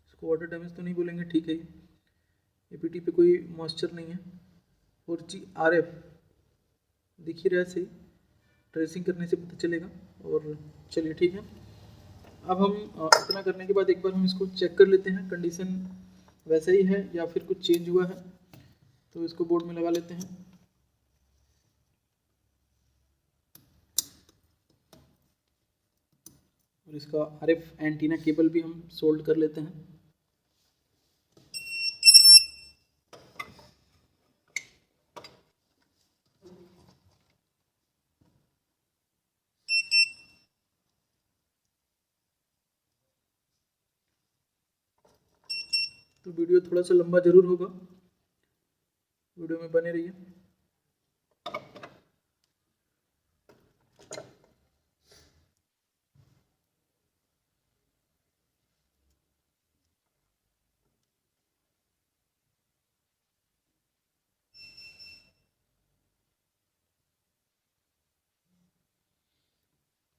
इसको वाटर डैमेज तो नहीं बोलेंगे, ठीक है। APT पे कोई मॉइस्चर नहीं है। 4G RF दिख ही रहा है सही, ट्रेसिंग करने से पता चलेगा। और चलिए ठीक है, अब हम इतना करने के बाद एक बार हम इसको चेक कर लेते हैं कंडीशन वैसा ही है या फिर कुछ चेंज हुआ है। तो इसको बोर्ड में लगा लेते हैं। और इसका RF एंटीना केबल भी हम सोल्ड कर लेते हैं। तो वीडियो थोड़ा सा लंबा जरूर होगा, वीडियो में बने रहिए।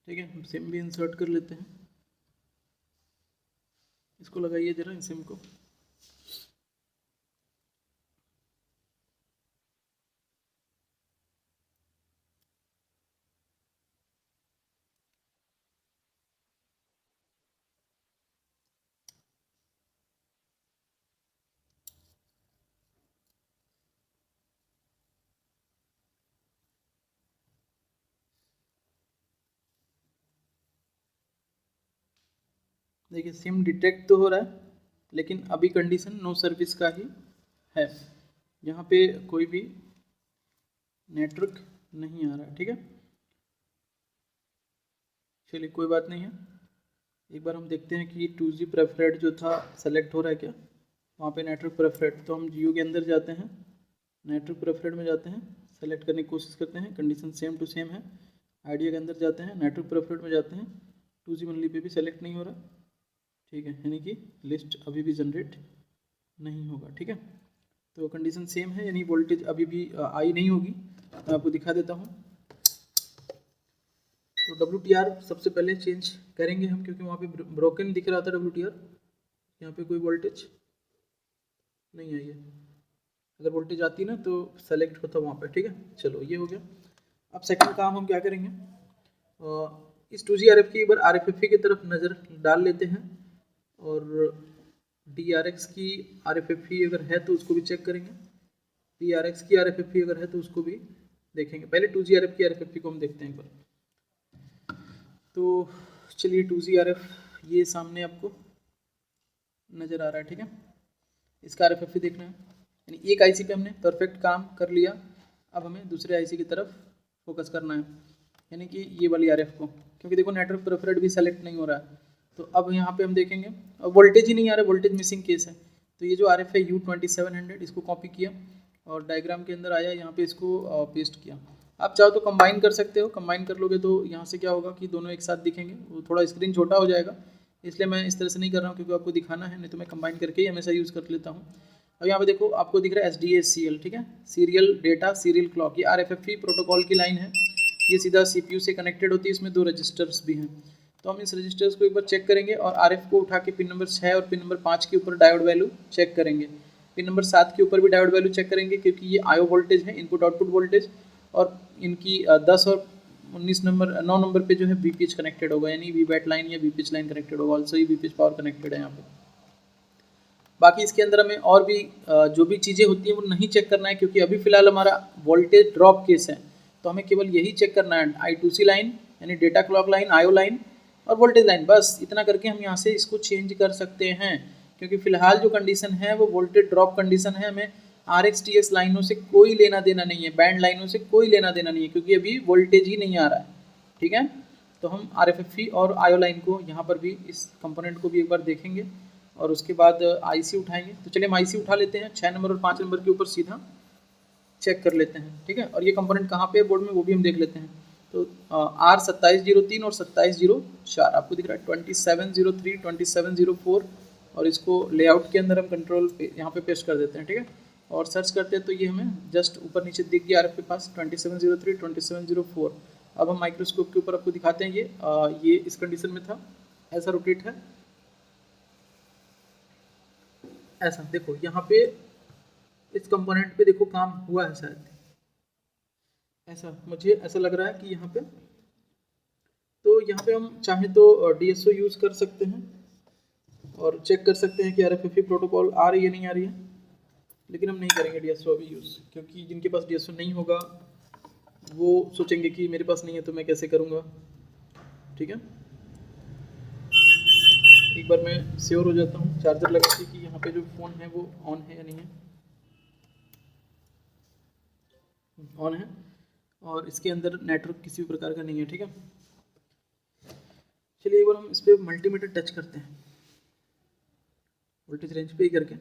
ठीक है, हम सिम भी इंसर्ट कर लेते हैं। इसको लगाइए जरा सिम को। देखिए सिम डिटेक्ट तो हो रहा है लेकिन अभी कंडीशन नो सर्विस का ही है, यहाँ पे कोई भी नेटवर्क नहीं आ रहा है। ठीक है, चलिए कोई बात नहीं है। एक बार हम देखते हैं कि 2G प्रेफरेड जो था सेलेक्ट हो रहा है क्या। वहाँ पे नेटवर्क प्रेफरेड, तो हम जियो के अंदर जाते हैं, नेटवर्क प्रेफरेड में जाते हैं, सेलेक्ट करने की कोशिश करते हैं, कंडीशन सेम टू सेम है। आइडिया के अंदर जाते हैं, नेटवर्क प्रेफरेड में जाते हैं, 2G मंथली पे भी सेलेक्ट नहीं हो रहा। ठीक है, यानी कि लिस्ट अभी भी जनरेट नहीं होगा। ठीक है, तो कंडीशन सेम है, यानी वोल्टेज अभी भी आई नहीं होगी। मैं आपको दिखा देता हूँ। तो WTR सबसे पहले चेंज करेंगे हम, क्योंकि वहाँ पे ब्रोकन दिख रहा था WTR। यहाँ पे कोई वोल्टेज नहीं आई है, अगर वोल्टेज आती ना तो सेलेक्ट होता वहाँ पे। ठीक है, चलो ये हो गया। अब सेकंड काम हम क्या करेंगे, इस 2G RF की एक बार RFFE की तरफ नज़र डाल लेते हैं और DRX की RFFE अगर है तो उसको भी चेक करेंगे, DRX की RFFE अगर है तो उसको भी देखेंगे। पहले 2G RF की RFFE को हम देखते हैं एक बार। तो चलिए 2G RF ये सामने आपको नज़र आ रहा है। ठीक है, इसका RFFE देखना है, यानी एक IC पे हमने परफेक्ट काम कर लिया। अब हमें दूसरे IC की तरफ फोकस करना है, यानी कि ये वाली RF को, क्योंकि देखो नेटवर्क प्रेफर्ड भी सेलेक्ट नहीं हो रहा है। तो अब यहाँ पे हम देखेंगे, अब वोल्टेज ही नहीं आ रहा, वोल्टेज मिसिंग केस है। तो ये जो RF है U2700, इसको कॉपी किया और डायग्राम के अंदर आया, यहाँ पे इसको पेस्ट किया। आप चाहो तो कंबाइन कर सकते हो, कंबाइन कर लोगे तो यहाँ से क्या होगा कि दोनों एक साथ दिखेंगे, वो थोड़ा स्क्रीन छोटा हो जाएगा, इसलिए मैं इस तरह से नहीं कर रहा हूँ क्योंकि आपको दिखाना है, नहीं तो मैं कंबाइन करके ही हमेशा यूज़ कर लेता हूँ। अब यहाँ पे देखो आपको दिख रहा है SDACL, ठीक है, सीरियल डेटा सीरियल क्लॉक, ये RFFE प्रोटोकॉल की लाइन है, ये सीधा CPU से कनेक्टेड होती है, इसमें 2 रजिस्टर्स भी हैं। तो हम इस रजिस्टर्स को एक बार चेक करेंगे और RF को उठा के पिन नंबर 6 और पिन नंबर 5 के ऊपर डायोड वैल्यू चेक करेंगे, पिन नंबर 7 के ऊपर भी डायोड वैल्यू चेक करेंगे क्योंकि ये IO वोल्टेज है, इनपुट आउटपुट वोल्टेज, और इनकी 10 और 9 नंबर पे जो है VPH कनेक्टेड होगा, यानी VBAT लाइन या VPH लाइन कनेक्टेड होगा, also he VPH power connected है यहाँ पे। बाकी इसके अंदर हमें और भी जो भी चीज़ें होती हैं वो नहीं चेक करना है, क्योंकि अभी फिलहाल हमारा वोल्टेज ड्रॉप केस है, तो हमें केवल यही चेक करना है, I2C लाइन यानी data clock line, IO line और वोल्टेज लाइन, बस इतना करके हम यहाँ से इसको चेंज कर सकते हैं। क्योंकि फिलहाल जो कंडीशन है वो वोल्टेज ड्रॉप कंडीशन है, हमें RX-TX लाइनों से कोई लेना देना नहीं है, बैंड लाइनों से कोई लेना देना नहीं है, क्योंकि अभी वोल्टेज ही नहीं आ रहा है, ठीक है। तो हम RFFE और IO लाइन को यहाँ पर भी, इस कंपोनेंट को भी एक बार देखेंगे और उसके बाद IC उठाएंगे। तो चलिए हम IC उठा लेते हैं, 6 नंबर और 5 नंबर के ऊपर सीधा चेक कर लेते हैं, ठीक है। और ये कंपोनेंट कहाँ पे है बोर्ड में वो भी हम देख लेते हैं। तो R2703 और 2704 आपको दिख रहा है, 2703 2704, और इसको लेआउट के अंदर हम कंट्रोल पे यहाँ पे पेस्ट कर देते हैं, ठीक है। और सर्च करते हैं तो ये हमें जस्ट ऊपर नीचे दिख गया RF के पास 2703 2704। अब हम माइक्रोस्कोप के ऊपर आपको दिखाते हैं, ये इस कंडीशन में था, ऐसा रोटेट है, ऐसा देखो यहाँ पे इस कंपोनेंट पे देखो काम हुआ है शायद, ऐसा मुझे ऐसा लग रहा है कि यहाँ पे, तो यहाँ पे हम चाहें तो DSO यूज़ कर सकते हैं और चेक कर सकते हैं कि RFFE प्रोटोकॉल आ रही है नहीं आ रही है, लेकिन हम नहीं करेंगे DSO अभी यूज़, क्योंकि जिनके पास DSO नहीं होगा वो सोचेंगे कि मेरे पास नहीं है तो मैं कैसे करूँगा, ठीक है। एक बार मैं श्योर हो जाता हूँ चार्जर लगा के कि यहाँ पे जो फ़ोन है वो ऑन है या नहीं है, ऑन है, और इसके अंदर नेटवर्क किसी भी प्रकार का नहीं है, ठीक है। चलिए एक बार हम इस पर मल्टीमीटर टच करते हैं, वोल्टेज रेंज पे ही करके,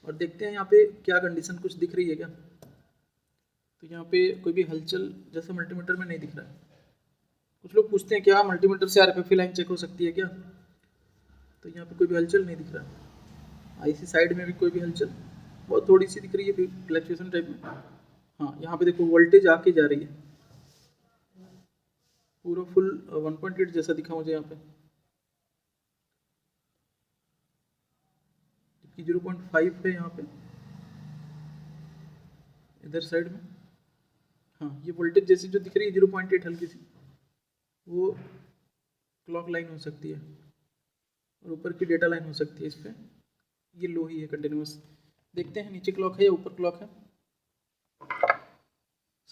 और देखते हैं यहाँ पे क्या कंडीशन कुछ दिख रही है क्या। तो यहाँ पे कोई भी हलचल जैसा मल्टीमीटर में नहीं दिख रहा है। कुछ लोग पूछते हैं क्या मल्टीमीटर से RFFE लाइन चेक हो सकती है क्या, तो यहाँ पे कोई भी हलचल नहीं दिख रहा। IC साइड में भी कोई भी हलचल, बहुत थोड़ी सी दिख रही है फ्लक्चुएशन टाइप में। हाँ यहाँ पे देखो वोल्टेज आके जा रही है, पूरा फुल 1.8 जैसा दिखा मुझे यहाँ पे, 0.5 है यहाँ पे इधर साइड में। हाँ ये वोल्टेज जैसी जो दिख रही है 0.8 हल्की सी, वो क्लॉक लाइन हो सकती है और ऊपर की डेटा लाइन हो सकती है। इस पर ये लो ही है कंटिन्यूस, देखते हैं नीचे क्लॉक है या ऊपर क्लॉक है।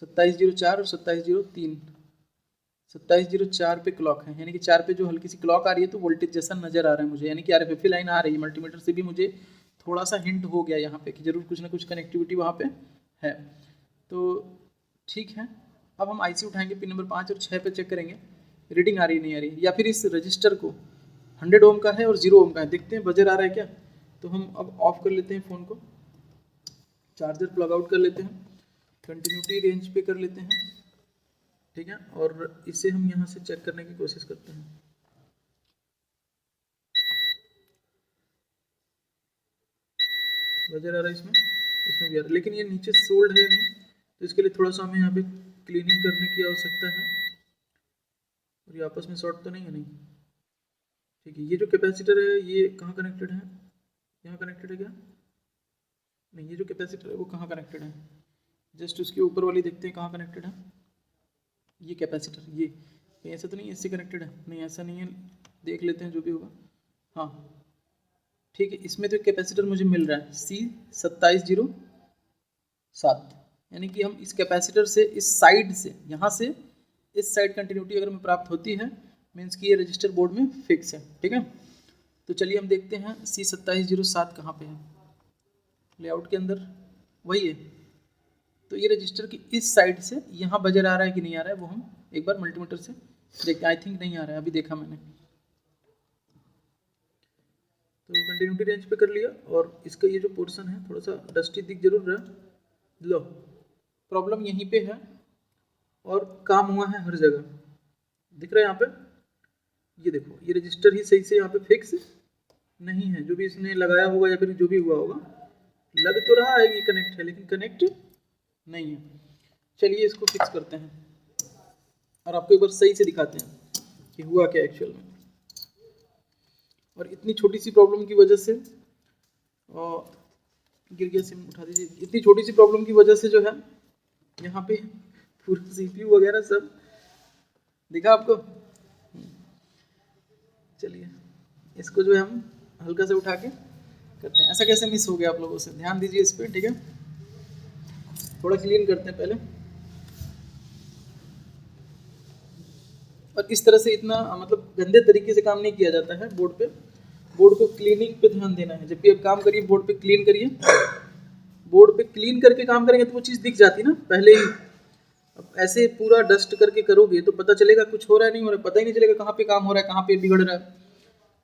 2704 और 2703, 2704 पे क्लॉक है, यानी कि 4 पे जो हल्की सी क्लॉक आ रही है तो वोल्टेज जैसा नज़र आ रहा है मुझे, यानी कि RFFE लाइन आ रही है। मल्टीमीटर से भी मुझे थोड़ा सा हिंट हो गया यहाँ पे कि जरूर कुछ ना कुछ कनेक्टिविटी वहाँ पे है, तो ठीक है। अब हम IC उठाएंगे, पिन नंबर 5 और 6 पे चेक करेंगे रीडिंग आ रही नहीं आ रही, या फिर इस रजिस्टर को 100 ओम का है और 0 ओम का है, देखते हैं बजर आ रहा है क्या। तो हम अब ऑफ कर लेते हैं फ़ोन को, चार्जर प्लग आउट कर लेते हैं, कंटिन्यूटी रेंज पे कर लेते हैं, ठीक है, और इसे हम यहाँ से चेक करने की कोशिश करते हैं। बजर आ रहा है इसमें भी आ रहा है, लेकिन ये नीचे सोल्ड है नहीं, तो इसके लिए थोड़ा सा हमें यहाँ पे क्लीनिंग करने की आवश्यकता है। और ये आपस में शॉर्ट तो नहीं है, नहीं ठीक है। ये जो कैपेसिटर है ये कहाँ कनेक्टेड है, यहाँ कनेक्टेड है क्या, नहीं, ये जो कैपेसिटर है वो कहाँ कनेक्टेड है, जस्ट उसके ऊपर वाली देखते हैं कहाँ कनेक्टेड है। ये कैपेसिटर ये ऐसा तो नहीं है इससे कनेक्टेड है, नहीं ऐसा नहीं है, देख लेते हैं जो भी होगा। हाँ ठीक है, इसमें तो कैपेसिटर मुझे मिल रहा है C2707, यानी कि हम इस कैपेसिटर से इस साइड से, यहाँ से इस साइड कंटिन्यूटी अगर हमें प्राप्त होती है मीन्स कि ये रजिस्टर बोर्ड में फिक्स है, ठीक है। तो चलिए हम देखते हैं C2707 कहाँ पे है, लेआउट के अंदर वही है। तो ये रजिस्टर की इस साइड से यहाँ बजर आ रहा है कि नहीं आ रहा है वो हम एक बार मल्टीमीटर से देखते, आई थिंक नहीं आ रहा है, अभी देखा मैंने। तो कंटिन्यूटी रेंज पे कर लिया, और इसका ये जो पोर्शन है थोड़ा सा डस्टी दिख जरूर रहा है, लो प्रॉब्लम यहीं पे है, और काम हुआ है हर जगह, दिख रहा है यहाँ पे। ये देखो ये रजिस्टर ही सही से यहाँ पे फिक्स नहीं है, जो भी इसने लगाया होगा या फिर जो भी हुआ होगा, लग तो रहा है कि कनेक्ट है लेकिन कनेक्ट नहीं है। चलिए इसको फिक्स करते हैं और आपको एक बार सही से दिखाते हैं कि हुआ क्या एक्चुअल में। और इतनी छोटी सी प्रॉब्लम की वजह से, गिर गया सिम, उठा दीजिए। इतनी छोटी सी प्रॉब्लम की वजह से जो है यहाँ पे पूरा CPU वगैरह सब दिखा आपको। चलिए इसको जो है हम हल्का से उठा के करते हैं। ऐसा कैसे मिस हो गया आप लोगों से, ध्यान दीजिए इस पर, ठीक है। थोड़ा क्लीन करते हैं पहले, और इस तरह से इतना मतलब गंदे तरीके से काम नहीं किया जाता है बोर्ड पे। बोर्ड को क्लीनिंग पे ध्यान देना है, जब भी आप काम करिए बोर्ड पे क्लीन करिए। बोर्ड पे क्लीन करके काम करेंगे तो वो चीज़ दिख जाती है ना पहले ही। अब ऐसे पूरा डस्ट करके करोगे तो पता चलेगा कुछ हो रहा है नहीं हो रहा है, पता ही नहीं चलेगा कहाँ पे काम हो रहा है, कहाँ पे बिगड़ रहा है।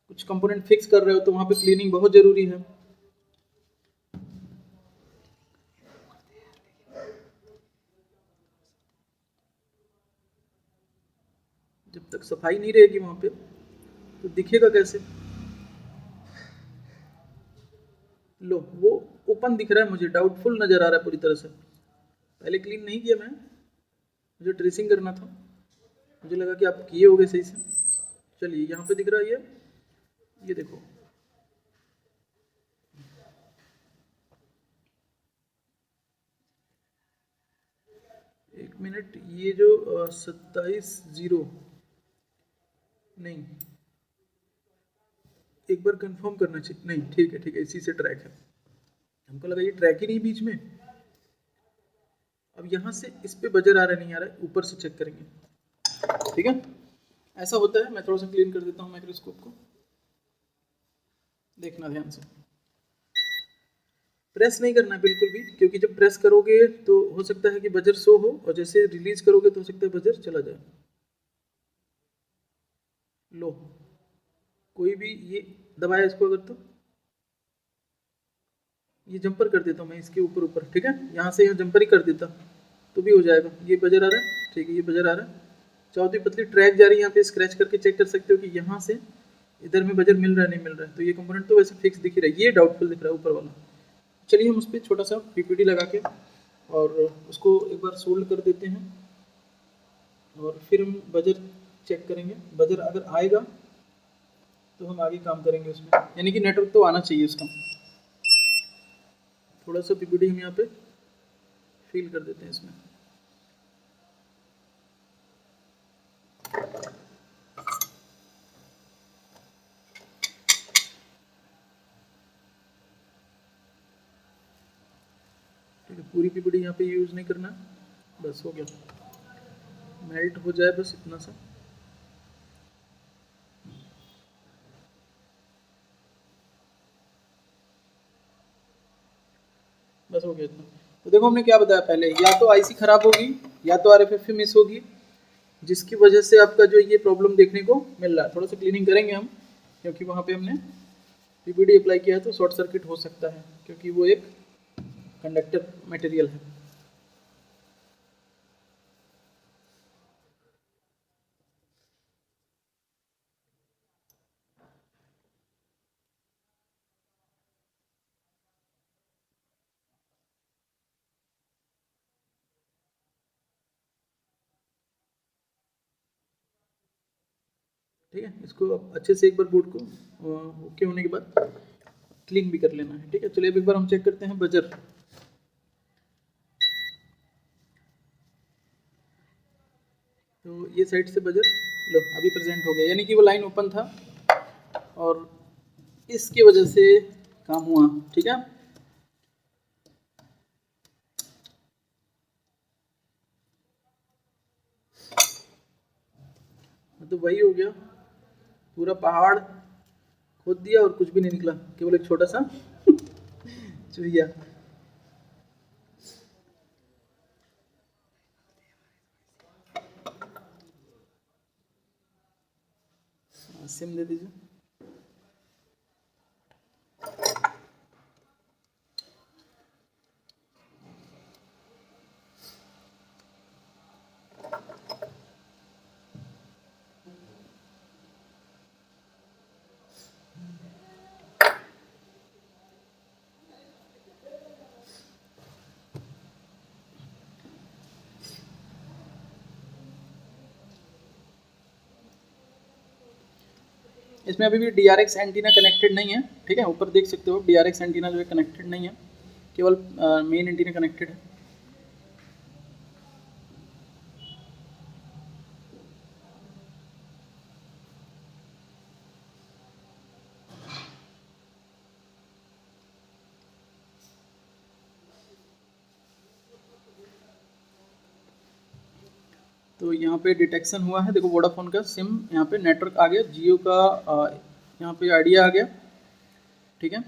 कुछ कंपोनेंट फिक्स कर रहे हो तो वहाँ पे क्लीनिंग बहुत ज़रूरी है। जब तक सफाई नहीं रहेगी वहाँ पे तो दिखेगा कैसे। लो वो ओपन दिख रहा है, मुझे डाउटफुल नज़र आ रहा है पूरी तरह से। पहले क्लीन नहीं किया मैं, मुझे ट्रेसिंग करना था, मुझे लगा कि आप किए होगे सही से। चलिए यहाँ पे दिख रहा है ये देखो, एक मिनट, ये जो 27-0 नहीं, एक बार कंफर्म करना चाहिए। नहीं ठीक है इसी से ट्रैक है, हमको लगा ये ट्रैक ही नहीं बीच में। अब यहाँ से इस पे बजर आ रहा नहीं आ रहा है, ऊपर से चेक करेंगे, ठीक है। ऐसा होता है, मैं थोड़ा सा क्लीन कर देता हूँ माइक्रोस्कोप को, देखना ध्यान से। प्रेस नहीं करना बिल्कुल भी, क्योंकि जब प्रेस करोगे तो हो सकता है कि बजर शो हो, और जैसे रिलीज करोगे तो हो सकता है बजर चला जाए। लो कोई भी ये दबाया इसको अगर, तो ये जंपर कर देता हूँ मैं इसके ऊपर, ठीक है। यहाँ से यहाँ जंपर ही कर देता तो भी हो जाएगा। ये बजर आ रहा है, ठीक है, ये बजर आ रहा है। चौथी पतली ट्रैक जा रही है, यहाँ पे स्क्रैच करके चेक कर सकते हो कि यहाँ से इधर में बजर मिल रहा है नहीं मिल रहा है। तो ये कंपोनेंट तो वैसे फिक्स दिख ही रहा है, ये डाउटफुल दिख रहा है ऊपर वाला। चलिए हम उस पर छोटा सा PPT लगा के और उसको एक बार सोल्ड कर देते हैं, और फिर हम बजर चेक करेंगे। बजर अगर आएगा तो हम आगे काम करेंगे उसमें, यानी कि नेटवर्क तो आना चाहिए उसका। थोड़ा सा PPT हम यहाँ पे फिल कर देते हैं इसमें। ठीक है, पूरी PPT यहाँ पे यूज़ नहीं करना, बस हो गया, मेल्ट हो जाए बस इतना सा। बस हो गया इतना। तो देखो हमने क्या बताया पहले, या तो IC खराब होगी या तो RFFE मिस होगी, जिसकी वजह से आपका जो ये प्रॉब्लम देखने को मिल रहा है। थोड़ा सा क्लीनिंग करेंगे हम, क्योंकि वहाँ पे हमने PPT अप्लाई किया है तो शॉर्ट सर्किट हो सकता है, क्योंकि वो एक कंडक्टर मटेरियल है। ठीक है, इसको अच्छे से एक बार बोर्ड को ओके होने के बाद क्लीन भी कर लेना है, ठीक है। चलिए अब एक बार हम चेक करते हैं बजर। तो ये साइड से बजर लो अभी प्रेजेंट हो गया, यानी कि वो लाइन ओपन था और इसकी वजह से काम हुआ, ठीक है। तो वही हो गया, पूरा पहाड़ खोद दिया और कुछ भी नहीं निकला, केवल एक छोटा सा चुहिया। सिम दे दीजिए। इसमें अभी भी DRX एंटीना कनेक्टेड नहीं है, ठीक है। ऊपर देख सकते हो DRX एंटीना जो है कनेक्टेड नहीं है, केवल मेन एंटीना कनेक्टेड है। तो यहाँ पे डिटेक्शन हुआ है, देखो वोडाफोन का सिम यहाँ पे नेटवर्क आ गया, जियो का यहाँ पे आइडिया आ गया, ठीक है।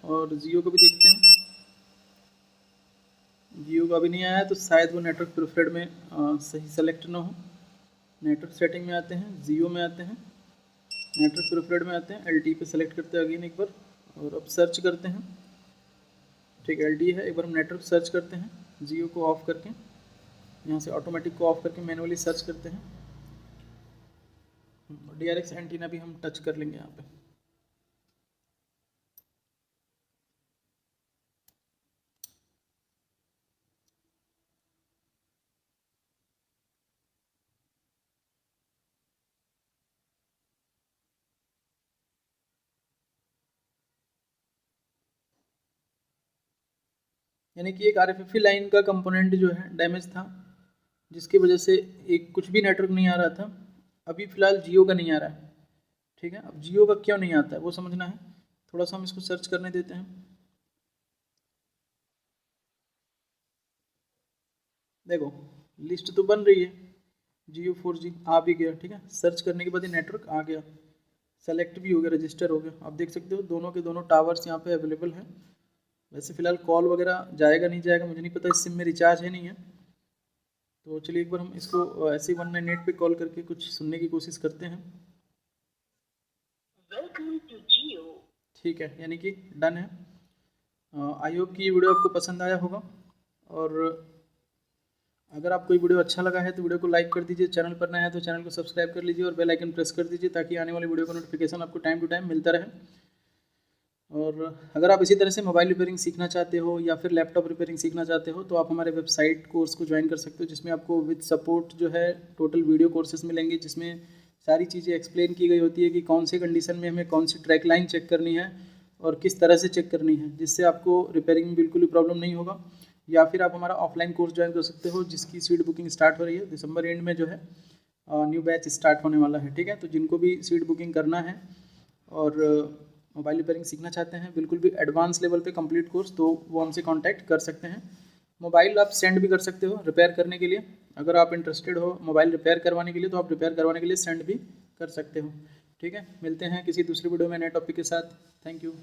और जियो को भी देखते हैं, जियो का भी नहीं आया, तो शायद वो नेटवर्क प्रिफर्ड में सही सेलेक्ट ना हो। नेटवर्क सेटिंग में आते हैं, जियो में आते हैं, नेटवर्क प्रिफर्ड में आते हैं, LTE पे सेलेक्ट करते हैं अगेन एक बार, और अब सर्च करते हैं, ठीक है। LTE है, एक बार हम नेटवर्क सर्च करते हैं, जियो को ऑफ करके, यहाँ से ऑटोमेटिक को ऑफ करके मैनुअली सर्च करते हैं। DRX एंटीना भी हम टच कर लेंगे यहाँ पे। यानी कि एक RFFE लाइन का कंपोनेंट जो है डैमेज था, जिसकी वजह से एक कुछ भी नेटवर्क नहीं आ रहा था। अभी फ़िलहाल जियो का नहीं आ रहा है, ठीक है। अब जियो का क्यों नहीं आता है वो समझना है, थोड़ा सा हम इसको सर्च करने देते हैं। देखो लिस्ट तो बन रही है, जियो 4G आ भी गया, ठीक है। सर्च करने के बाद ये नेटवर्क आ गया, सेलेक्ट भी हो गया, रजिस्टर हो गया। आप देख सकते हो दोनों के दोनों टावर्स यहाँ पे अवेलेबल है। वैसे फ़िलहाल कॉल वगैरह जाएगा नहीं जाएगा मुझे नहीं पता, इस सिम में रिचार्ज है नहीं है। तो चलिए एक बार हम इसको ऐसे 198 पे कॉल करके कुछ सुनने की कोशिश करते हैं। ठीक है, यानी कि डन है। आई होप कि ये वीडियो आपको पसंद आया होगा, और अगर आपको ये वीडियो अच्छा लगा है तो वीडियो को लाइक कर दीजिए, चैनल पर नया है तो चैनल को सब्सक्राइब कर लीजिए और बेल आइकन प्रेस कर दीजिए, ताकि आने वाली वीडियो का नोटिफिकेशन आपको टाइम टू टाइम मिलता रहे। और अगर आप इसी तरह से मोबाइल रिपेयरिंग सीखना चाहते हो या फिर लैपटॉप रिपेयरिंग सीखना चाहते हो, तो आप हमारे वेबसाइट कोर्स को ज्वाइन कर सकते हो, जिसमें आपको विद सपोर्ट जो है टोटल वीडियो कोर्सेज मिलेंगे, जिसमें सारी चीज़ें एक्सप्लेन की गई होती है कि कौन से कंडीशन में हमें कौन सी ट्रैक लाइन चेक करनी है और किस तरह से चेक करनी है, जिससे आपको रिपेयरिंग में बिल्कुल भी प्रॉब्लम नहीं होगा। या फिर आप हमारा ऑफलाइन कोर्स ज्वाइन कर सकते हो, जिसकी सीट बुकिंग स्टार्ट हो रही है, दिसंबर एंड में जो है न्यू बैच स्टार्ट होने वाला है, ठीक है। तो जिनको भी सीट बुकिंग करना है और मोबाइल रिपेयरिंग सीखना चाहते हैं बिल्कुल भी एडवांस लेवल पे कंप्लीट कोर्स, तो वो हमसे कांटेक्ट कर सकते हैं। मोबाइल आप सेंड भी कर सकते हो रिपेयर करने के लिए, अगर आप इंटरेस्टेड हो मोबाइल रिपेयर करवाने के लिए, तो आप रिपेयर करवाने के लिए सेंड भी कर सकते हो, ठीक है। मिलते हैं किसी दूसरी वीडियो में नए टॉपिक के साथ। Thank you.